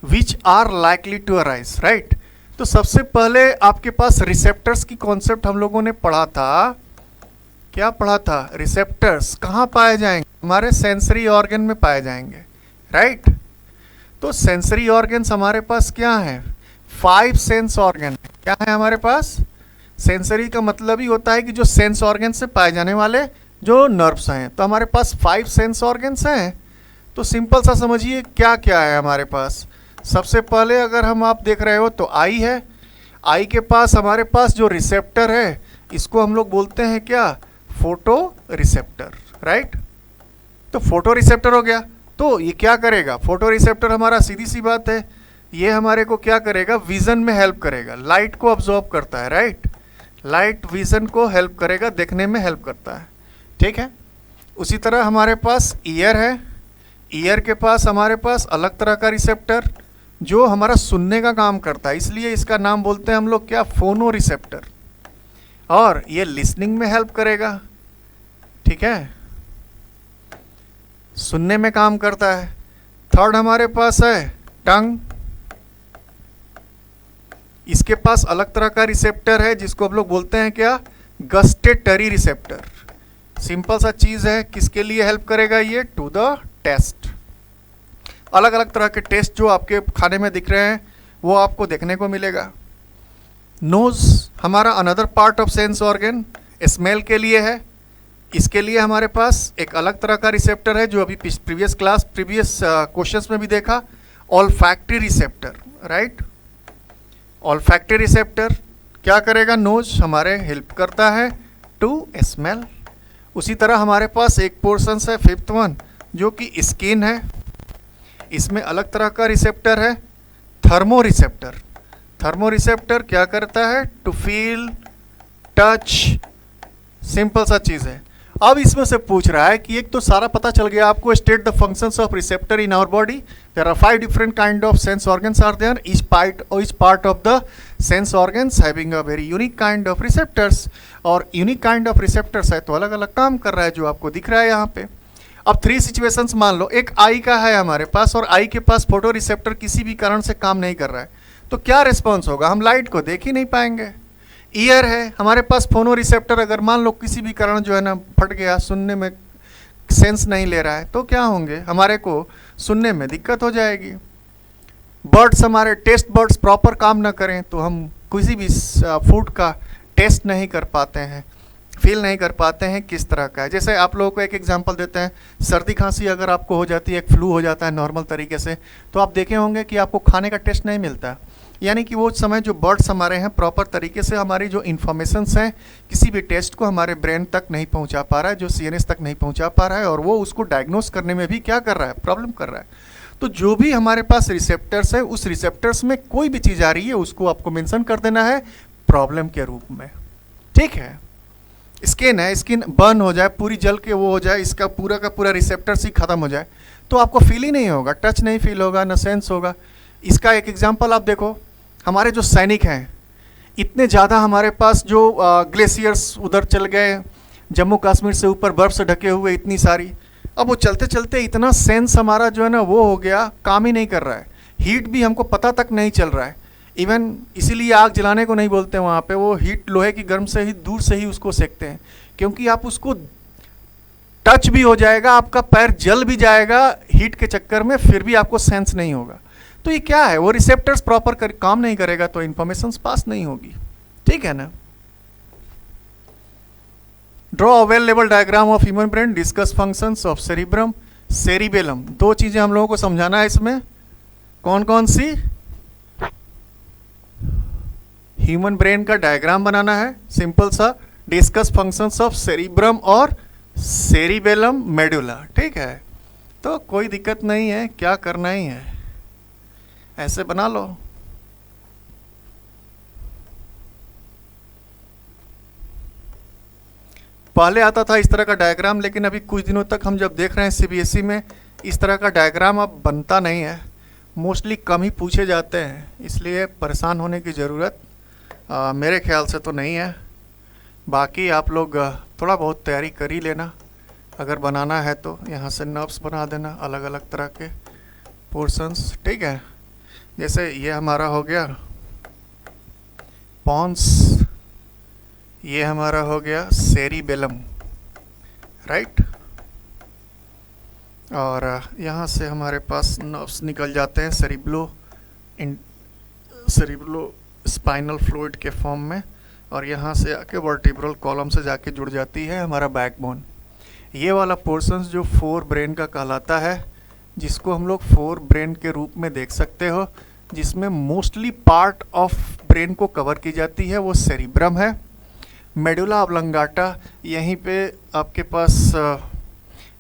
which are likely to arise, right? तो सबसे पहले आपके पास रिसेप्टर्स की concept हम लोगों ने पढ़ा था. क्या पढ़ा था? रिसेप्टर्स कहाँ पाए जाएंगे? हमारे सेंसरी ऑर्गन में पाए जाएंगे, राइट? तो सेंसरी ऑर्गन्स हमारे पास क्या है? 5 सेंस ऑर्गन. क्या है हमारे पास? सेंसरी का मतलब ही होता है कि जो सेंस ऑर्गन से पाए जाने वाले जो नर्व्स हैं. तो हमारे पास 5 सेंस ऑर्गन्स हैं. तो सिंपल सा समझिए क्या क्या है हमारे पास. सबसे पहले अगर हम आप देख रहे हो तो आई है. आई के पास हमारे पास जो रिसेप्टर है इसको हम लोग बोलते हैं क्या? Photo receptor, right? तो फोटो रिसेप्टर हो गया. तो ये क्या करेगा? फोटो रिसेप्टर हमारा सीधी सी बात है, ये हमारे को क्या करेगा? विजन में हेल्प करेगा, लाइट को ऑब्जॉर्व करता है, राइट? लाइट विजन को हेल्प करेगा, देखने में हेल्प करता है, ठीक है. उसी तरह हमारे पास ईयर है. ईयर के पास हमारे पास अलग तरह का रिसेप्टर जो हमारा सुनने का काम करता है, इसलिए इसका नाम बोलते हैं हम लोग क्या? फोनो रिसेप्टर. और ये लिसनिंग में हेल्प करेगा, ठीक है, सुनने में काम करता है. थर्ड हमारे पास है टंग. इसके पास अलग तरह का रिसेप्टर है जिसको हम लोग बोलते हैं क्या? Gustatory receptor. सिंपल सा चीज है. किसके लिए हेल्प करेगा ये? To the test. अलग अलग तरह के टेस्ट जो आपके खाने में दिख रहे हैं वो आपको देखने को मिलेगा. नोज हमारा another part of sense organ, smell के लिए है. इसके लिए हमारे पास एक अलग तरह का रिसेप्टर है जो अभी प्रीवियस क्वेश्चंस में भी देखा, olfactory receptor, right? Olfactory receptor क्या करेगा? नोज हमारे हेल्प करता है टू स्मेल. उसी तरह हमारे पास एक पोर्शन है, 5th वन, जो कि स्किन है. इसमें अलग तरह का रिसेप्टर है, थर्मो रिसेप्टर. थर्मो रिसेप्टर क्या करता है? टू फील, टच, सिंपल सा चीज़ है. अब इसमें से पूछ रहा है कि एक तो सारा पता चल गया आपको, state the functions of receptor in our body. There are 5 different kind of sense organs are there, each part of the sense organs having a very unique kind of receptors, और यूनिक काइंड ऑफ रिसेप्टर्स है तो अलग अलग काम कर रहा है, जो आपको दिख रहा है यहाँ पे। अब 3 सिचुएशंस मान लो, एक आई का है हमारे पास और आई के पास फोटो रिसेप्टर किसी भी कारण से काम नहीं कर रहा है, तो क्या रिस्पॉन्स होगा? हम लाइट को देख ही नहीं पाएंगे। ईयर है हमारे पास, फोनो रिसेप्टर अगर मान लो किसी भी कारण जो है ना फट गया, सुनने में सेंस नहीं ले रहा है, तो क्या होंगे? हमारे को सुनने में दिक्कत हो जाएगी। बर्ड्स, हमारे टेस्ट बर्ड्स प्रॉपर काम ना करें तो हम किसी भी फूड का टेस्ट नहीं कर पाते हैं, फील नहीं कर पाते हैं किस तरह का है। जैसे आप लोगों को एक एग्जांपल देते हैं, सर्दी खांसी अगर आपको हो जाती है, एक फ्लू हो जाता है नॉर्मल तरीके से, तो आप देखे होंगे कि आपको खाने का टेस्ट नहीं मिलता। यानी कि वो समय जो बर्ड्स हमारे हैं प्रॉपर तरीके से हमारी जो इन्फॉर्मेशंस हैं किसी भी टेस्ट को हमारे ब्रेन तक नहीं पहुंचा पा रहा है, जो सीएनएस तक नहीं पहुंचा पा रहा है, और वो उसको डायग्नोस करने में भी क्या कर रहा है? प्रॉब्लम कर रहा है। तो जो भी हमारे पास रिसेप्टर्स है, उस रिसेप्टर्स में कोई भी चीज़ आ रही है उसको आपको मेंशन कर देना है प्रॉब्लम के रूप में, ठीक है। स्किन है, स्किन बर्न हो जाए, पूरी जल के वो हो जाए, इसका पूरा का पूरा रिसेप्टर्स ही खत्म हो जाए, तो आपको फील ही नहीं होगा, टच नहीं फील होगा, न सेंस होगा। इसका एक एग्जांपल आप देखो, हमारे जो सैनिक हैं, इतने ज़्यादा हमारे पास जो ग्लेशियर्स उधर चल गए, जम्मू कश्मीर से ऊपर बर्फ़ से ढके हुए इतनी सारी, अब वो चलते चलते इतना सेंस हमारा जो है ना वो हो गया, काम ही नहीं कर रहा है। हीट भी हमको पता तक नहीं चल रहा है। इवन इसीलिए आग जलाने को नहीं बोलते वहाँ पे, वो हीट लोहे की गर्म से ही दूर से ही उसको सेकते हैं, क्योंकि आप उसको टच भी हो जाएगा, आपका पैर जल भी जाएगा हीट के चक्कर में, फिर भी आपको सेंस नहीं होगा। तो ये क्या है? वो रिसेप्टर्स प्रॉपर काम नहीं करेगा तो इन्फॉर्मेशंस पास नहीं होगी, ठीक है ना। Draw a well level diagram of human brain, discuss functions of cerebrum, cerebellum. 2 चीजें हम लोगों को समझाना है इसमें, कौन कौन सी? ह्यूमन ब्रेन का डायग्राम बनाना है सिंपल सा, डिस्कस फंक्शंस ऑफ सेरिब्रम और सेरिबेलम मेडुला, ठीक है। तो कोई दिक्कत नहीं है, क्या करना ही है, ऐसे बना लो। पहले आता था इस तरह का डायग्राम, लेकिन अभी कुछ दिनों तक हम जब देख रहे हैं सीबीएसई में इस तरह का डायग्राम अब बनता नहीं है, मोस्टली कम ही पूछे जाते हैं, इसलिए परेशान होने की ज़रूरत मेरे ख्याल से तो नहीं है। बाकी आप लोग थोड़ा बहुत तैयारी कर ही लेना, अगर बनाना है तो यहाँ से नर्व्स बना देना, अलग अलग तरह के पोर्शंस, ठीक है। जैसे ये हमारा हो गया पॉन्स, ये हमारा हो गया सेरिबेलम, राइट। और यहाँ से हमारे पास नर्व्स निकल जाते हैं सेरिब्लो स्पाइनल फ्लूइड के फॉर्म में, और यहाँ से आके वर्टिब्रल कॉलम से जाके जुड़ जाती है हमारा बैकबोन। ये वाला पोर्शंस जो 4 ब्रेन का कहलाता है, जिसको हम लोग 4 ब्रेन के रूप में देख सकते हो, जिसमें मोस्टली पार्ट ऑफ ब्रेन को कवर की जाती है, वो सेरिब्रम है। मेडुला ऑब्लंगाटा, यहीं पे आपके पास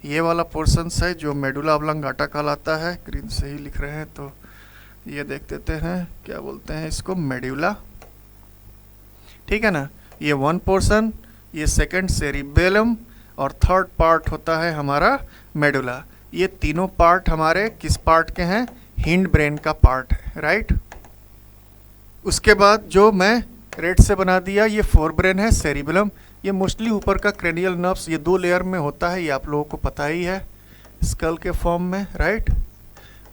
ये वाला पोर्शंस है जो मेडुला ऑब्लंगाटा कहलाता है। ग्रीन से ही लिख रहे हैं तो ये देख देते हैं, क्या बोलते हैं इसको, मेडुला, ठीक है ना। ये 1 पोर्शन, ये सेकंड सेरिबेलम, और थर्ड पार्ट होता है हमारा मेडुला। ये तीनों पार्ट हमारे किस पार्ट के हैं? हिंड ब्रेन का पार्ट है, राइट। उसके बाद जो मैं रेड से बना दिया, ये 4 ब्रेन है, सेरिबेलम, ये मोस्टली ऊपर का क्रेनियल नर्व्स, ये 2 लेयर में होता है, ये आप लोगों को पता ही है, स्कल के फॉर्म में, राइट।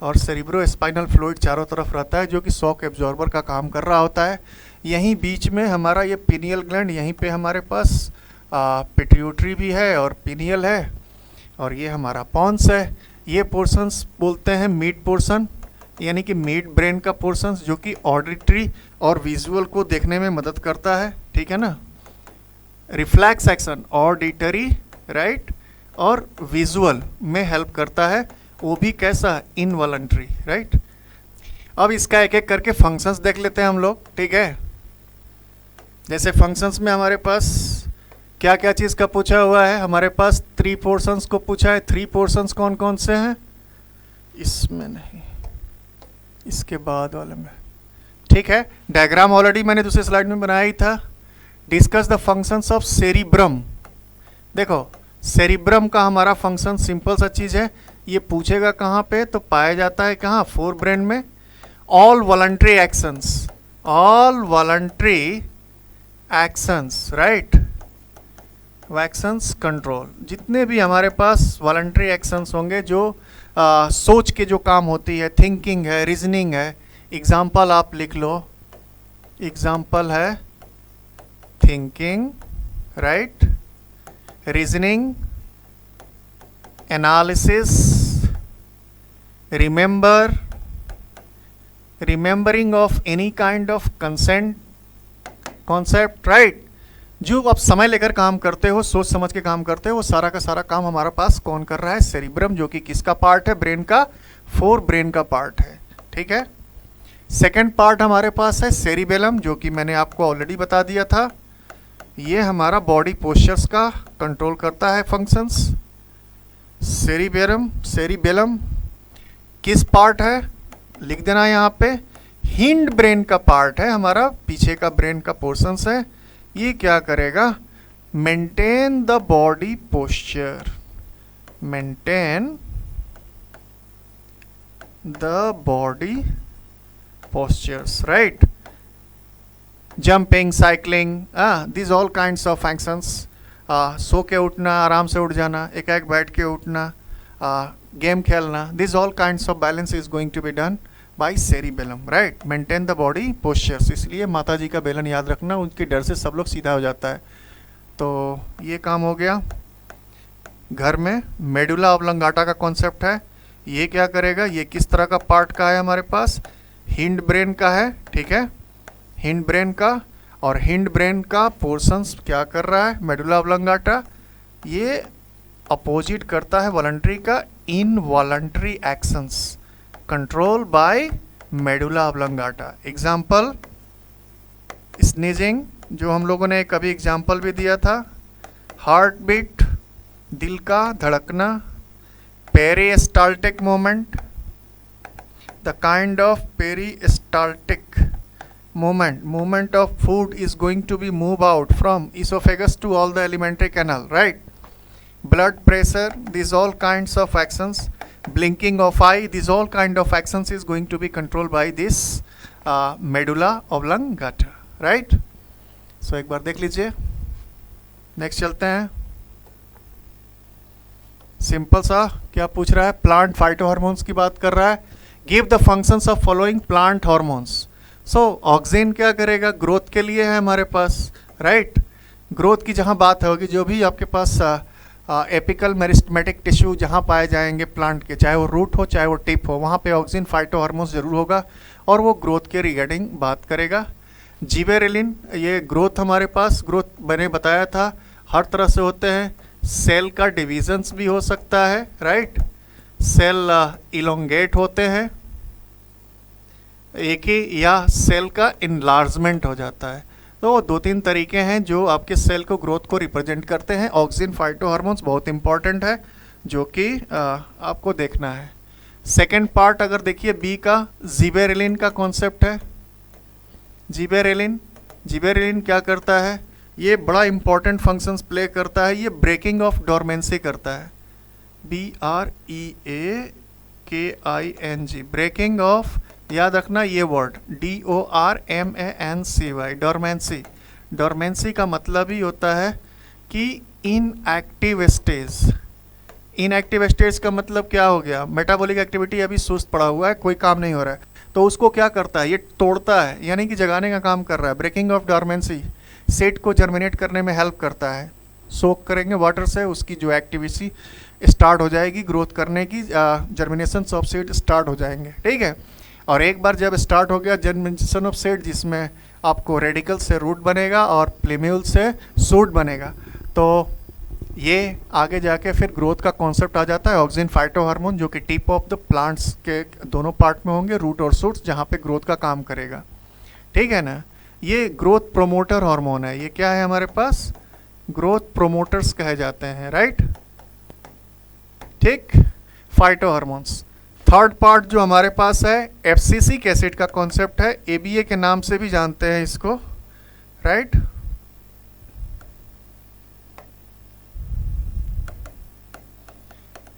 और सेरिब्रो स्पाइनल फ्लूइड चारों तरफ रहता है, जो कि शॉक एब्जॉर्बर का काम कर रहा होता है। यहीं बीच में हमारा ये पिनियल ग्लैंड, यहीं पे हमारे पास पिट्यूटरी भी है और पिनियल है, और ये हमारा पॉन्स है। ये पोर्शंस बोलते हैं मिड पोर्शन, यानी कि मिड ब्रेन का पोर्शंस, जो कि ऑडिटरी और विजुअल को देखने में मदद करता है, ठीक है ना। रिफ्लेक्स एक्शन ऑडिटरी, राइट, और विजुअल में हेल्प करता है, वो भी कैसा? Involuntary, right. अब इसका एक एक करके फंक्शंस देख लेते हैं हम लोग, ठीक है। जैसे फंक्शंस में हमारे पास क्या क्या चीज़ का पूछा हुआ है, हमारे पास 3 पोर्शंस को पूछा है। 3 पोर्शंस कौन कौन से हैं? इसमें नहीं, इसके बाद वाले में, ठीक है। डायग्राम ऑलरेडी मैंने दूसरे स्लाइड में बनाया ही था। Discuss the functions of cerebrum. देखो सेरिब्रम का हमारा फंक्शन सिंपल सा चीज़ है, ये पूछेगा कहाँ पे, तो पाया जाता है कहाँ, फोर ब्रेन में। All voluntary actions, all voluntary actions, right, actions control, जितने भी हमारे पास वॉलंटरी एक्शंस होंगे जो सोच के जो काम होती है, थिंकिंग है, रीजनिंग है। एग्जाम्पल आप लिख लो, एग्जाम्पल है thinking, right, reasoning, analysis, remember, remembering of any kind of consent concept, right. जो आप समय लेकर काम करते हो, सोच समझ के काम करते हो, वो सारा का सारा काम हमारा पास कौन कर रहा है, सेरिब्रम, जो कि किसका पार्ट है, ब्रेन का, फोर ब्रेन का पार्ट है, ठीक है। सेकंड पार्ट हमारे पास है सेरिबेलम, जो कि मैंने आपको ऑलरेडी बता दिया था। ये हमारा बॉडी पोस्चर्स का कंट्रोल करता है फंक्शंस। सेरिबेलम, सेरिबेलम किस पार्ट है, लिख देना यहाँ पे, हिंड ब्रेन का पार्ट है, हमारा पीछे का ब्रेन का पोर्शंस है। ये क्या करेगा, maintain the body posture, maintain the body postures, right. Jumping, cycling, this all kinds of functions. So के उठना, आराम से उठ जाना, एक एक बैठ के उठना, गेम खेलना, this all kinds of balance is going to be done by cerebellum, right. Maintain the body postures, इसलिए माता जी का बेलन याद रखना, उनके डर से सब लोग सीधा हो जाता है। तो ये काम हो गया। घर में मेडुला ऑब्लंगाटा का कॉन्सेप्ट है, ये क्या करेगा, ये किस तरह का पार्ट का है, हमारे पास हिंड ब्रेन का है, ठीक है, हिंड ब्रेन का। और हिंड ब्रेन का पोर्शंस क्या कर रहा है, मेडुला ऑब्लंगाटा, ये अपोजिट करता है वॉलंटरी का involuntary actions, control by medulla oblongata. Example sneezing, जो हम लोगों ने कभी एग्जाम्पल भी दिया था, हार्ट बीट, दिल का धड़कना, peristaltic movement, the kind of peristaltic movement of food is going to be move out from esophagus to all the alimentary canal, right. Blood pressure, these all kinds of actions, blinking of eye, these all kind of actions is going to be controlled by this medulla oblongata, right. So एक बार देख लीजिए, next चलते हैं। Simple सा क्या पूछ रहा है, प्लांट फाइटो हार्मोन्स की बात कर रहा है। Give the functions of following plant hormones. So auxin क्या करेगा, ग्रोथ के लिए है हमारे पास, राइट। ग्रोथ की जहाँ बात होगी, जो भी आपके पास एपिकल मेरिस्टेमेटिक टिश्यू जहाँ पाए जाएंगे प्लांट के, चाहे वो रूट हो चाहे वो टिप हो, वहाँ पे ऑक्सिन फाइटो हार्मोन्स जरूर होगा और वो ग्रोथ के रिगार्डिंग बात करेगा। जिबेरेलिन, ये ग्रोथ हमारे पास, ग्रोथ मैंने बताया था हर तरह से होते हैं, सेल का डिविजन्स भी हो सकता है, राइट, सेल इलोंगेट होते हैं एक ही, या सेल का इनलार्जमेंट हो जाता है। तो दो तीन तरीके हैं जो आपके सेल को, ग्रोथ को रिप्रेजेंट करते हैं। ऑक्सिन फाइटो हार्मोन्स बहुत इंपॉर्टेंट है, जो कि आपको देखना है। सेकेंड पार्ट अगर देखिए बी का, जिबेरेलिन का कॉन्सेप्ट है। जिबेरेलिन, जिबेरेलिन क्या करता है, ये बड़ा इंपॉर्टेंट फंक्शंस प्ले करता है, ये ब्रेकिंग ऑफ डोरमेंसी करता है, BREAKING, ब्रेकिंग ऑफ, याद रखना ये वर्ड, DORMANCY, डोरमेंसी। डोरमेंसी का मतलब ही होता है कि इनएक्टिव स्टेज। इनएक्टिव स्टेज का मतलब क्या हो गया, मेटाबॉलिक एक्टिविटी अभी सुस्त पड़ा हुआ है, कोई काम नहीं हो रहा है, तो उसको क्या करता है, ये तोड़ता है, यानी कि जगाने का काम कर रहा है। ब्रेकिंग ऑफ डोरमेंसी सीड को जर्मिनेट करने में हेल्प करता है। सोक करेंगे वाटर से, उसकी जो एक्टिविटी स्टार्ट हो जाएगी, ग्रोथ करने की, जर्मिनेशन ऑफ सीड स्टार्ट हो जाएंगे, ठीक है। और एक बार जब स्टार्ट हो गया जर्मिनेशन ऑफ सीड, जिसमें आपको रेडिकल से रूट बनेगा और प्लेम्यूल से सूट बनेगा, तो ये आगे जाके फिर ग्रोथ का कॉन्सेप्ट आ जाता है। ऑक्सिन फाइटो हार्मोन, जो कि टिप ऑफ द प्लांट्स के दोनों पार्ट में होंगे, रूट और सूट्स, जहाँ पे ग्रोथ का काम करेगा, ठीक है ना। ये ग्रोथ प्रोमोटर हार्मोन है, ये क्या है हमारे पास, ग्रोथ प्रोमोटर्स कहे जाते हैं, राइट, ठीक, फाइटो हार्मोन्स। थर्ड पार्ट जो हमारे पास है, एब्सिसिक एसिड का कॉन्सेप्ट है, ABA के नाम से भी जानते हैं इसको, राइट।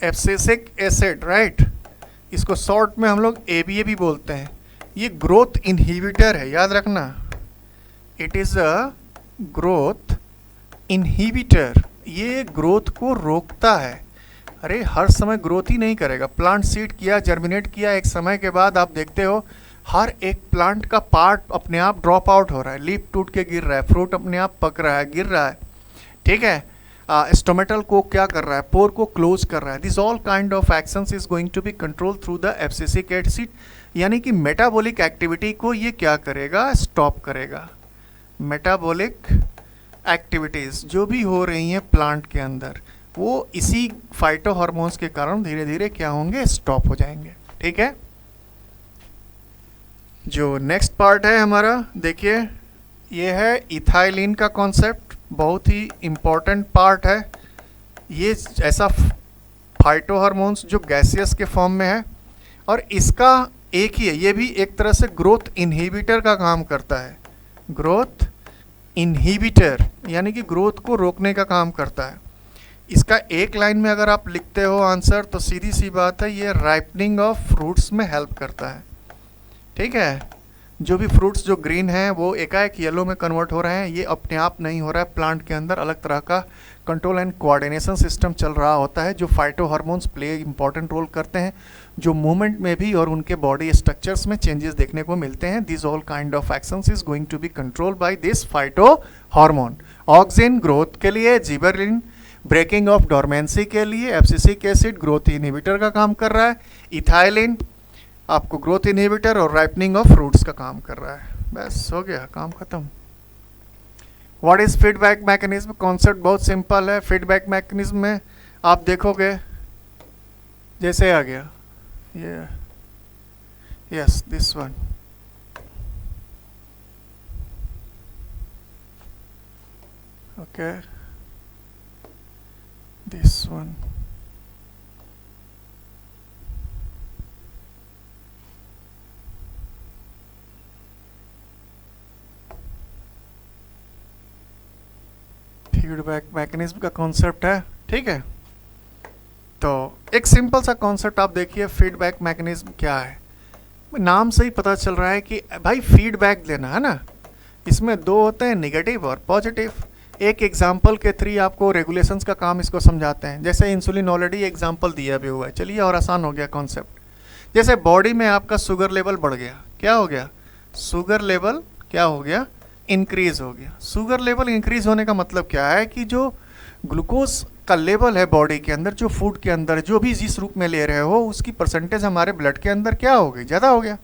एब्सिसिक एसिड, राइट, इसको शॉर्ट में हम लोग ABA भी बोलते हैं। ये ग्रोथ इनहिबिटर है, याद रखना, it is a growth inhibitor. ये ग्रोथ को रोकता है। अरे हर समय ग्रोथ ही नहीं करेगा। प्लांट सीड किया, जर्मिनेट किया, एक समय के बाद आप देखते हो हर एक प्लांट का पार्ट अपने आप ड्रॉप आउट हो रहा है, लीफ टूट के गिर रहा है, फ्रूट अपने आप पक रहा है, गिर रहा है, ठीक है। स्टोमेटल को क्या कर रहा है, पोर को क्लोज कर रहा है। This all kind of actions is going to be control through the abscisic acid, यानी कि मेटाबॉलिक एक्टिविटी को ये क्या करेगा, स्टॉप करेगा। मेटाबॉलिक एक्टिविटीज़ जो भी हो रही हैं प्लांट के अंदर, वो इसी फाइटो हार्मोन्स के कारण धीरे धीरे क्या होंगे, स्टॉप हो जाएंगे, ठीक है। जो नेक्स्ट पार्ट है हमारा, देखिए ये है इथाइलिन का कॉन्सेप्ट, बहुत ही इम्पॉर्टेंट पार्ट है। ये ऐसा फाइटो हार्मोन्स जो गैसियस के फॉर्म में है और इसका एक ही है, ये भी एक तरह से ग्रोथ इनहिबिटर का काम करता है। ग्रोथ इनहिबिटर यानी कि ग्रोथ को रोकने का काम करता है। इसका एक लाइन में अगर आप लिखते हो आंसर तो सीधी सी बात है, ये राइपनिंग ऑफ फ्रूट्स में हेल्प करता है, ठीक है। जो भी फ्रूट्स जो ग्रीन हैं वो एकाएक येलो में कन्वर्ट हो रहे हैं, ये अपने आप नहीं हो रहा है, प्लांट के अंदर अलग तरह का कंट्रोल एंड कोऑर्डिनेशन सिस्टम चल रहा होता है, जो phyto hormones play important role करते हैं, जो मूवमेंट में भी और उनके बॉडी स्ट्रक्चर्स में चेंजेस देखने को मिलते हैं। This all kind of actions is going to be control by this phyto hormone. Auxin growth के लिए, जिबरलिन ब्रेकिंग ऑफ डोरमेंसी के लिए, एब्सिसिक एसिड ग्रोथ इनहिबिटर का काम कर रहा है, इथाइलिन आपको ग्रोथ इनहिबिटर और राइपनिंग ऑफ फ्रूट्स का काम कर रहा है। बस हो गया, काम खत्म। What is feedback mechanism? Concept बहुत सिंपल है। फीडबैक मैकेनिज्म में आप देखोगे जैसे आ गया ये, yes this one, okay this one, feedback mechanism का कॉन्सेप्ट है, ठीक है। तो एक सिंपल सा कॉन्सेप्ट आप देखिए, फीडबैक मैकेनिज्म क्या है। नाम से ही पता चल रहा है कि भाई फीडबैक देना है ना। इसमें दो होते हैं, नेगेटिव और पॉजिटिव। एक एग्जांपल के थ्रू आपको रेगुलेशंस का काम इसको समझाते हैं। जैसे इंसुलिन ऑलरेडी एग्जांपल दिया भी हुआ है, चलिए और आसान हो गया कॉन्सेप्ट। जैसे बॉडी में आपका शुगर लेवल बढ़ गया, क्या हो गया, शुगर लेवल क्या हो गया, इंक्रीज हो गया। शुगर लेवल इंक्रीज होने का मतलब क्या है कि जो ग्लूकोज का लेवल है बॉडी के अंदर, जो फूड के अंदर जो भी जिस रूप में ले रहे हो, उसकी परसेंटेज हमारे ब्लड के अंदर क्या हो गई, ज़्यादा हो गया।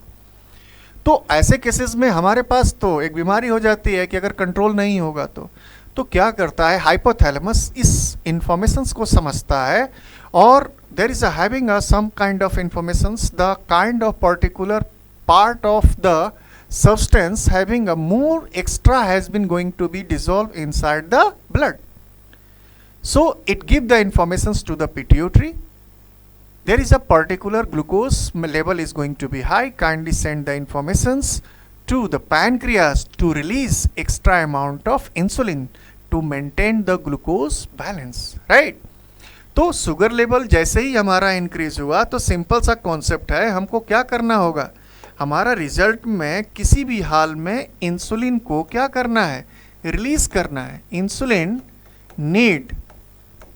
तो ऐसे केसेस में हमारे पास तो एक बीमारी हो जाती है कि अगर कंट्रोल नहीं होगा तो क्या करता है, हाइपोथैलेमस इस इंफॉर्मेशंस को समझता है और there is having a some kind of informations, the kind of particular part of the substance having a more extra has been going to be dissolved inside the blood. So it give the informations to the pituitary. There is a particular glucose level is going to be high. Kindly send the informations to the pancreas to release extra amount of insulin to maintain the glucose balance. Right? तो sugar level जैसे ही हमारा increase हुआ तो simple सा concept है, हमको क्या करना होगा, हमारा रिजल्ट में किसी भी हाल में इंसुलिन को क्या करना है, रिलीज करना है। Insulin need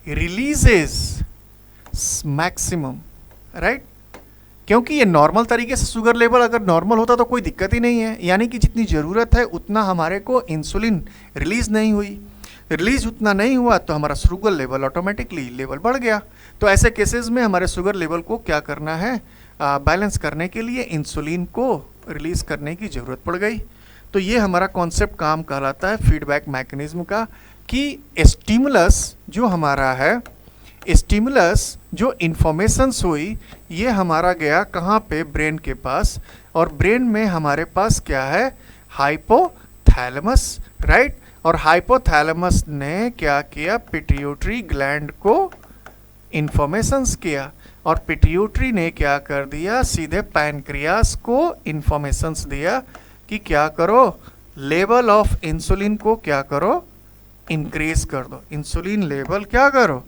releases maximum, right, क्योंकि ये नॉर्मल तरीके से शुगर लेवल अगर नॉर्मल होता तो कोई दिक्कत ही नहीं है, यानी कि जितनी ज़रूरत है उतना हमारे को इंसुलिन रिलीज नहीं हुई, रिलीज उतना नहीं हुआ तो हमारा शुगर लेवल ऑटोमेटिकली लेवल बढ़ गया। तो ऐसे केसेस में हमारे शुगर लेवल को क्या करना है, बैलेंस करने के लिए इंसुलिन को रिलीज़ करने की ज़रूरत पड़ गई। तो ये हमारा कॉन्सेप्ट काम कहलाता है फीडबैक मैकेनिज्म का, कि स्टिमुलस जो हमारा है, स्टिमुलस जो इन्फॉर्मेशंस हुई, ये हमारा गया कहाँ पे, ब्रेन के पास, और ब्रेन में हमारे पास क्या है, हाइपोथैलेमस, राइट। और हाइपोथैलेमस ने क्या किया, पिट्यूटरी ग्लैंड को इन्फॉर्मेशंस किया, और पिट्यूटरी ने क्या कर दिया, सीधे पैनक्रियास को इन्फॉर्मेशंस दिया कि क्या करो, लेवल ऑफ इंसुलिन को क्या करो, इंक्रीज कर दो, इंसुलिन लेवल क्या करो,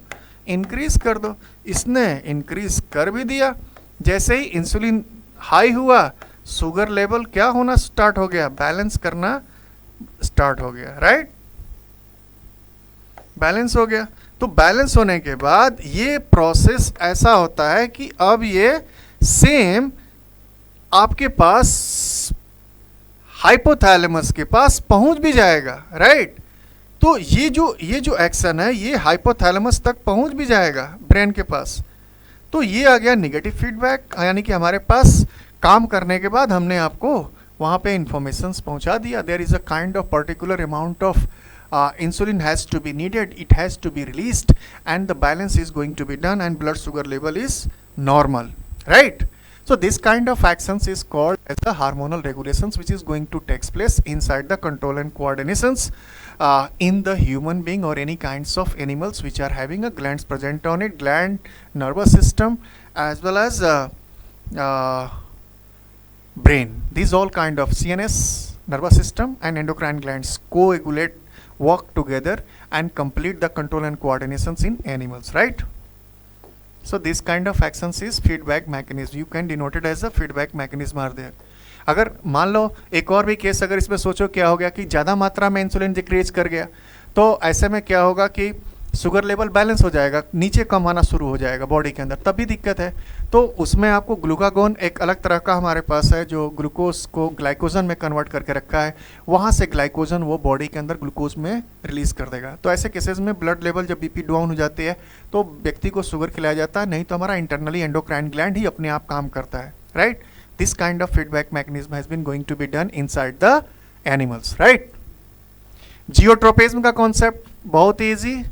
इंक्रीज कर दो। इसने इंक्रीज कर भी दिया। जैसे ही इंसुलिन हाई हुआ, शुगर लेवल क्या होना स्टार्ट हो गया, बैलेंस करना स्टार्ट हो गया, राइट। बैलेंस हो गया। तो बैलेंस होने के बाद ये प्रोसेस ऐसा होता है कि अब ये सेम आपके पास हाइपोथैलेमस के पास पहुंच भी जाएगा, राइट। तो ये जो एक्शन है ये हाइपोथैलेमस तक पहुंच भी जाएगा ब्रेन के पास। तो ये आ गया नेगेटिव फीडबैक, यानी कि हमारे पास काम करने के बाद हमने आपको वहाँ पे इंफॉर्मेशंस पहुँचा दिया। There is a kind of particular amount of insulin has to be needed, it has to be released, and the balance is going to be done, and blood sugar level is normal, right. So this kind of actions is called as the hormonal regulations, which is going to take place inside the control and coordinations in the human being or any kinds of animals which are having a glands present on it, gland, nervous system, as well as brain. These all kind of CNS, nervous system, and endocrine glands coagulate, work together and complete the control and coordinations in animals, right. So this kind of actions is feedback mechanism. You can denote it as a feedback mechanism are there. अगर मान लो एक और भी case अगर इसमें सोचो क्या हो गया कि ज़्यादा मात्रा में इंसुलिन डिक्रीज कर गया, तो ऐसे में क्या होगा कि शुगर लेवल बैलेंस हो जाएगा, नीचे कम आना शुरू हो जाएगा बॉडी के अंदर, तब भी दिक्कत है। तो उसमें आपको ग्लूकागोन एक अलग तरह का हमारे पास है जो ग्लूकोज को ग्लाइकोजन में कन्वर्ट करके रखा है, वहाँ से ग्लाइकोजन वो बॉडी के अंदर ग्लूकोज में रिलीज़ कर देगा। तो ऐसे केसेस में ब्लड लेवल जब बीपी डाउन हो जाती है तो व्यक्ति को शुगर खिलाया जाता है, नहीं तो हमारा इंटरनली एंडोक्राइन ग्लैंड ही अपने आप काम करता है, right. This kind of feedback mechanism has been going to be done inside the animals, right. Geotropism का कॉन्सेप्ट बहुत ईजी,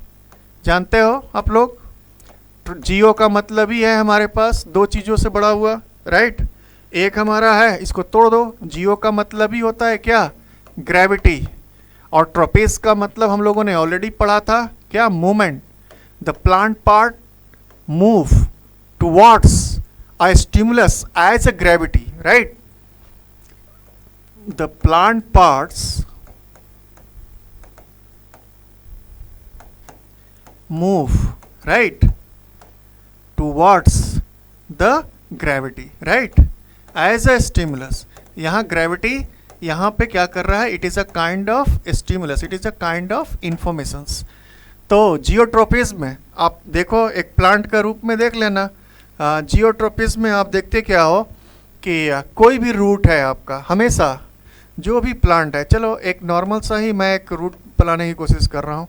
जानते हो आप लोग। जियो का मतलब ही है हमारे पास दो चीज़ों से बड़ा हुआ, राइट। एक हमारा है, इसको तोड़ दो, जियो का मतलब ही होता है क्या, ग्रेविटी। और ट्रोपेज का मतलब हम लोगों ने ऑलरेडी पढ़ा था क्या, movement. The plant part move towards a stimulus as a gravity, right. The plant parts move, right, towards the gravity, right, as a stimulus. यहाँ gravity यहाँ पे क्या कर रहा है, it is a kind of stimulus, it is a kind of informations. तो geotropism में आप देखो एक प्लांट का रूप में देख लेना। जियोट्रोपिज्म में आप देखते क्या हो कि कोई भी रूट है आपका, हमेशा जो भी प्लांट है, चलो एक नॉर्मल सा ही मैं एक रूट बनाने की कोशिश कर रहा हूँ।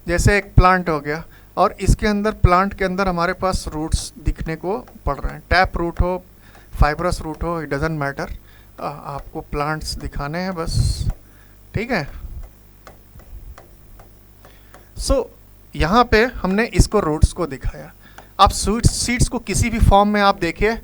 जैसे एक प्लांट हो गया और इसके अंदर, प्लांट के अंदर हमारे पास रूट्स दिखने को पड़ रहे हैं, टैप रूट हो, फाइब्रस रूट हो, इट डजंट मैटर, आपको प्लांट्स दिखाने हैं बस, ठीक है। सो यहाँ पे हमने इसको रूट्स को दिखाया। आप सीड्स को किसी भी फॉर्म में आप देखिए,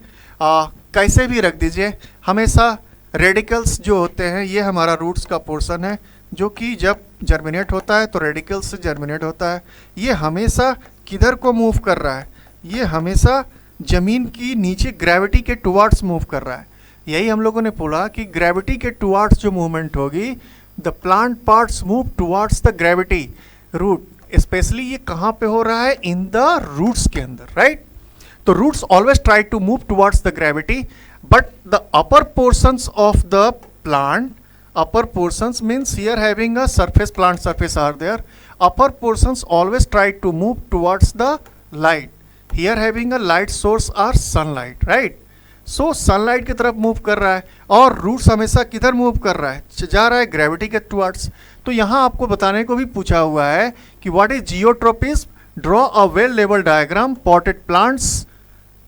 कैसे भी रख दीजिए, हमेशा रेडिकल्स जो होते हैं ये हमारा रूट्स का पोर्शन है, जो कि जब जर्मिनेट होता है तो रेडिकल से जर्मिनेट होता है। ये हमेशा किधर को मूव कर रहा है, ये हमेशा ज़मीन की नीचे ग्रेविटी के टुवार्ड्स मूव कर रहा है। यही हम लोगों ने बोला कि ग्रेविटी के टुवार्ड्स जो मूवमेंट होगी, the plant parts move towards the gravity root. Specially ये कहाँ पे हो रहा है, इन द रूट्स के अंदर, राइट। तो roots always try to move towards the gravity, but the upper portions of the plant, upper portions means here having a surface, plant surface are there, upper portions always try to move towards the light, here having a light source or sunlight, right. so sunlight की तरफ move कर रहा है, और roots हमेशा किधर move कर रहा है, जा रहा है ग्रेविटी के टुवर्ड्स। तो यहाँ आपको बताने को भी पूछा हुआ है कि what is geotropism, draw a well labeled diagram, potted plants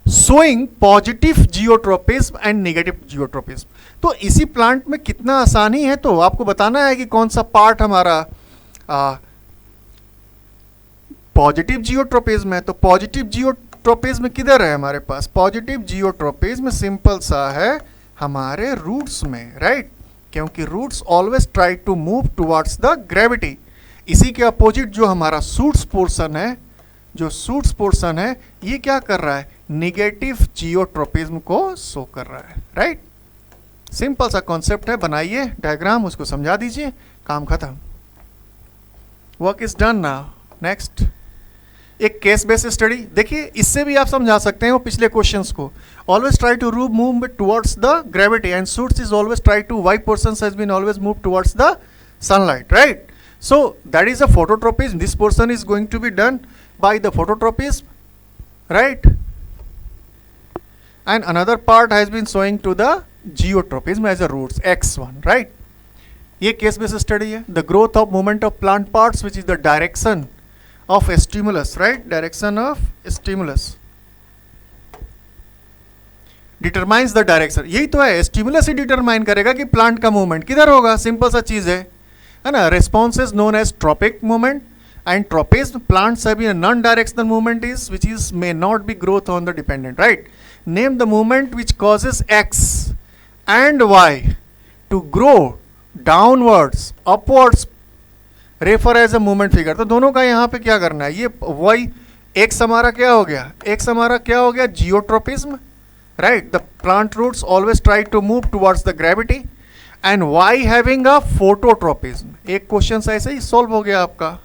showing positive geotropism and negative geotropism। तो इसी प्लांट में कितना आसानी है, तो आपको बताना है कि कौन सा पार्ट हमारा पॉजिटिव जियोट्रोपिज्म है। तो पॉजिटिव जियोट्रोपिज्म किधर है हमारे पास, पॉजिटिव जियोट्रोपिज्म सिंपल सा है हमारे रूट्स में, राइट, क्योंकि roots always try to move towards the gravity. इसी के अपोजिट जो हमारा सूट्स पोर्शन है, जो सूट्स पोर्शन है, ये क्या कर रहा है, निगेटिव जियोट्रोपिज्म को शो कर रहा है, राइट। सिंपल सा कॉन्सेप्ट है, बनाइए डायग्राम, उसको समझा दीजिए, काम खत्म। Work is done now. Next, एक केस बेस्ड स्टडी। देखिए इससे भी आप समझा सकते हैं वो पिछले क्वेश्चंस को। Always try to move towards the gravity and shoots is always try to why person has been always move towards the sunlight, right? So that is a phototropism, this person is going to be done by the phototropism, right? And another part has been showing to the geotropism as a roots x1, right? ये case based study है। The growth of movement of plant parts which is the direction of stimulus, right? Direction of stimulus determines the direction. यही तो है, stimulus ही determine करेगा कि plant का movement किधर होगा। सिंपल सा चीज है ना? Response is known as tropic movement and tropism. Plants have a non-directional movement is which is may not be growth on the dependent, right? Name the movement which causes x and y to grow downwards, upwards, refer as a movement figure. तो दोनों का यहाँ पे क्या करना है? ये y x हमारा क्या हो गया? x हमारा क्या हो गया? Geotropism, right? The plant roots always try to move towards the gravity and y having a phototropism. एक क्वेश्चन ऐसे ही सॉल्व हो गया आपका।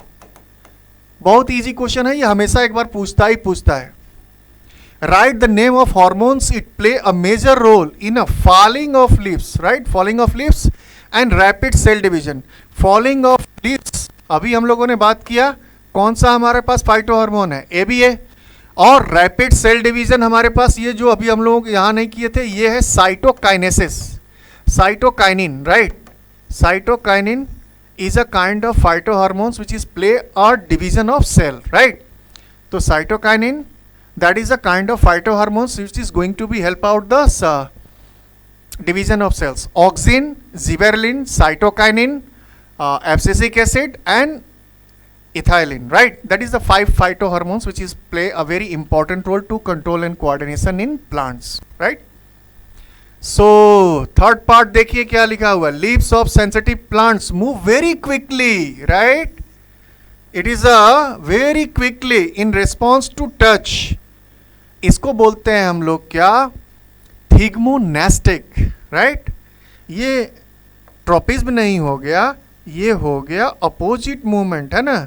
बहुत इजी क्वेश्चन है ये, हमेशा एक बार पूछता ही पूछता है। Right the name of hormones it play a major role in a falling of leaves, right? Falling of leaves and rapid cell division. Falling of leaves अभी हम लोगों ने बात किया, कौन सा हमारे पास फाइटो हार्मोन है? ABA। और रैपिड सेल डिवीजन हमारे पास ये जो अभी हम लोग यहाँ नहीं किए थे, ये है cytokinesis, cytokinin, right? Cytokinin is a kind of phytohormones which is play a division of cell, right? So cytokinin, that is a kind of phytohormones which is going to be help out the division of cells. Auxin, zeberlin, cytokinin, abscisic acid and ethylene, right? That is the 5 phytohormones which is play a very important role to control and coordination in plants, right? So third part देखिए क्या लिखा हुआ है। Leaves of sensitive plants move very quickly, right? It is a very quickly in response to touch. इसको बोलते हैं हम लोग क्या? थिग्मोनेस्टिक, राइट? ये ट्रोपिज्म नहीं हो गया, ये हो गया अपोजिट मूवमेंट, है ना?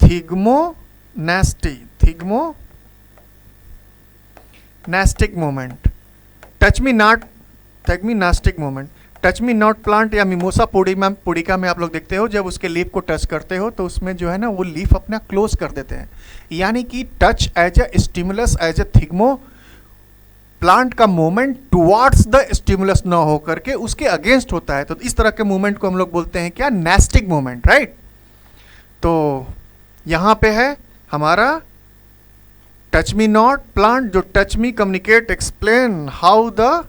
Thigmonastic movement. Touch me not, thigmonastic movement. Touch me not plant या मिमोसा पुडिका में आप लोग देखते हो, जब उसके लीफ को टच करते हो तो उसमें जो है ना वो लीफ अपना क्लोज कर देते हैं। यानी कि touch as a stimulus, as a thigmo, plant का मूवमेंट टुवार्ड्स द स्टिमुलस ना हो करके उसके अगेंस्ट होता है। तो इस तरह के मूवमेंट को हम लोग बोलते हैं क्या? Nastic movement, right? तो यहाँ पे है हमारा टच मी नॉट प्लांट, जो touch me communicate explain how the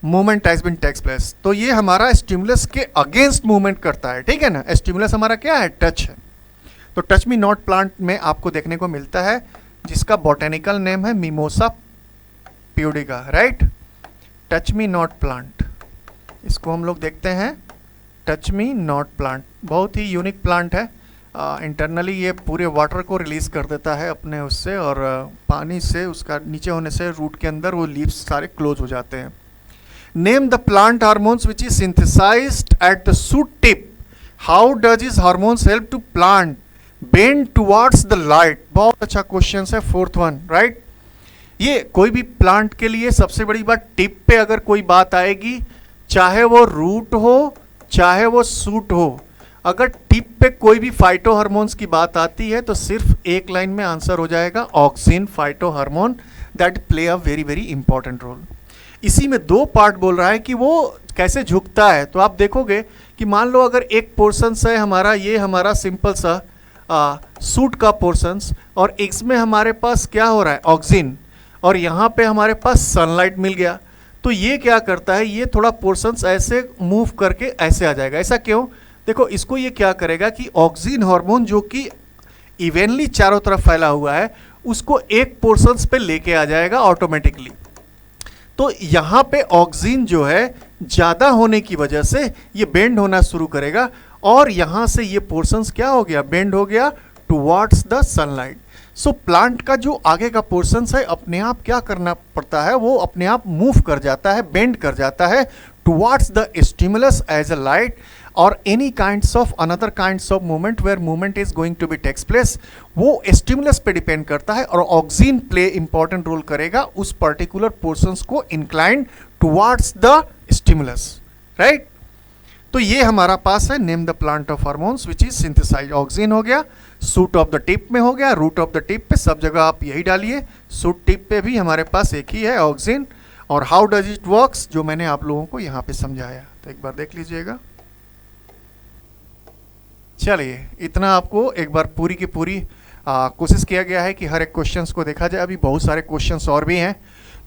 movement has been takes place. तो ये हमारा स्टिमुलस के अगेंस्ट मूवमेंट करता है, ठीक है ना? स्टिमुलस हमारा क्या है? टच है। तो टच मी नॉट प्लांट में आपको देखने को मिलता है, जिसका बॉटेनिकल नेम है mimosa pudica, right? Touch me not plant, इसको हम लोग देखते हैं। टच मी नॉट प्लांट बहुत ही यूनिक प्लांट है। इंटरनली ये पूरे वाटर को रिलीज कर देता है अपने उससे, और पानी से उसका नीचे होने से रूट के अंदर वो लीव्स सारे क्लोज हो जाते हैं। Name the plant hormones which is synthesized at the shoot tip. How does is hormones help to plant bend towards the light? बहुत अच्छा क्वेश्चन है, फोर्थ वन, राइट? ये कोई भी प्लांट के लिए सबसे बड़ी बात, टिप पे अगर कोई बात आएगी, चाहे वो रूट हो चाहे वो शूट हो, अगर टिप पे कोई भी फाइटो हार्मोन्स की बात आती है तो सिर्फ एक लाइन में आंसर हो जाएगा, auxin phyto hormone, that play a very very important role. इसी में दो पार्ट बोल रहा है कि वो कैसे झुकता है। तो आप देखोगे कि मान लो अगर एक पोर्शन है हमारा, ये हमारा सिंपल सा सूट का पोर्शंस, और इसमें हमारे पास क्या हो रहा है? ऑक्सिन, और यहाँ पे हमारे पास सनलाइट मिल गया, तो ये क्या करता है? ये थोड़ा पोर्शंस ऐसे मूव करके ऐसे आ जाएगा। ऐसा क्यों? देखो इसको ये क्या करेगा कि ऑक्सिन हार्मोन जो कि इवेनली चारों तरफ फैला हुआ है, उसको एक पोर्शंस पे लेके आ जाएगा ऑटोमेटिकली। तो यहाँ पे ऑक्सिन जो है ज़्यादा होने की वजह से ये बेंड होना शुरू करेगा, और यहाँ से ये पोर्शंस क्या हो गया? बेंड हो गया towards the sunlight. So plant का जो आगे का पोर्शंस है अपने आप क्या करना पड़ता है? वो अपने आप मूव कर जाता है, बेंड कर जाता है towards the stimulus as a light, और any kinds of another kinds of movement where movement is going to be takes place, वो स्टिमुलस पे डिपेंड करता है और ऑक्सिन प्ले इंपॉर्टेंट रोल करेगा उस पर्टिकुलर पोर्शंस को incline towards the stimulus, right. तो ये हमारा पास है name the plant of hormones which is synthesize. Auxin हो गया, सूट ऑफ द टिप में हो गया, रूट ऑफ द टिप पे, सब जगह आप यही डालिए। सूट टिप पे भी हमारे पास एक ही है ऑक्सिन। और हाउ डज इट वर्क्स, जो मैंने आप लोगों को यहाँ पे समझाया, तो एक बार देख लीजिएगा। चलिए, इतना आपको एक बार पूरी की पूरी कोशिश किया गया है कि हर एक क्वेश्चंस को देखा जाए। अभी बहुत सारे क्वेश्चंस और भी हैं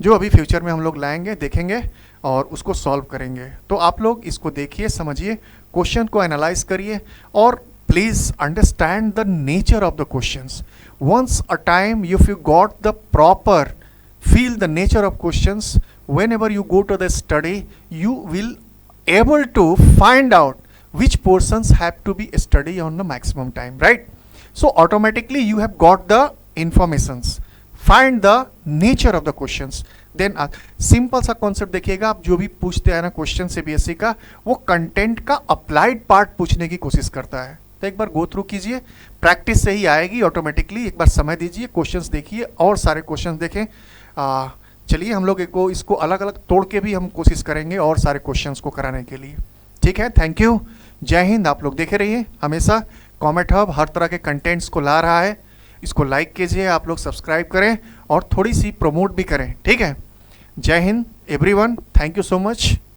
जो अभी फ्यूचर में हम लोग लाएंगे, देखेंगे और उसको सॉल्व करेंगे। तो आप लोग इसको देखिए, समझिए, क्वेश्चन को एनालाइज करिए और please understand the nature of the questions. Once a time if you got the proper feel the nature of questions, whenever you go to the study you will able to find out which portions have to be studied on the maximum time, right? So automatically you have got the informations, find the nature of the questions, then simple सा concept देखिएगा आप, जो भी पूछते हैं ना question CBSE का, वो कंटेंट का अप्लाइड पार्ट पूछने की कोशिश करता है। तो एक बार गो थ्रू कीजिए, प्रैक्टिस से ही आएगी ऑटोमेटिकली। एक बार समय दीजिए, क्वेश्चंस देखिए और सारे क्वेश्चंस देखें। चलिए हम लोग इसको अलग अलग तोड़ के भी हम कोशिश करेंगे और सारे क्वेश्चंस को कराने के लिए, ठीक है। थैंक यू, जय हिंद। आप लोग देखे रहिए हमेशा, कॉमेट हब हर तरह के कंटेंट्स को ला रहा है। इसको लाइक कीजिए, आप लोग सब्सक्राइब करें और थोड़ी सी प्रमोट भी करें, ठीक है। जय Hind everyone, thank you so much.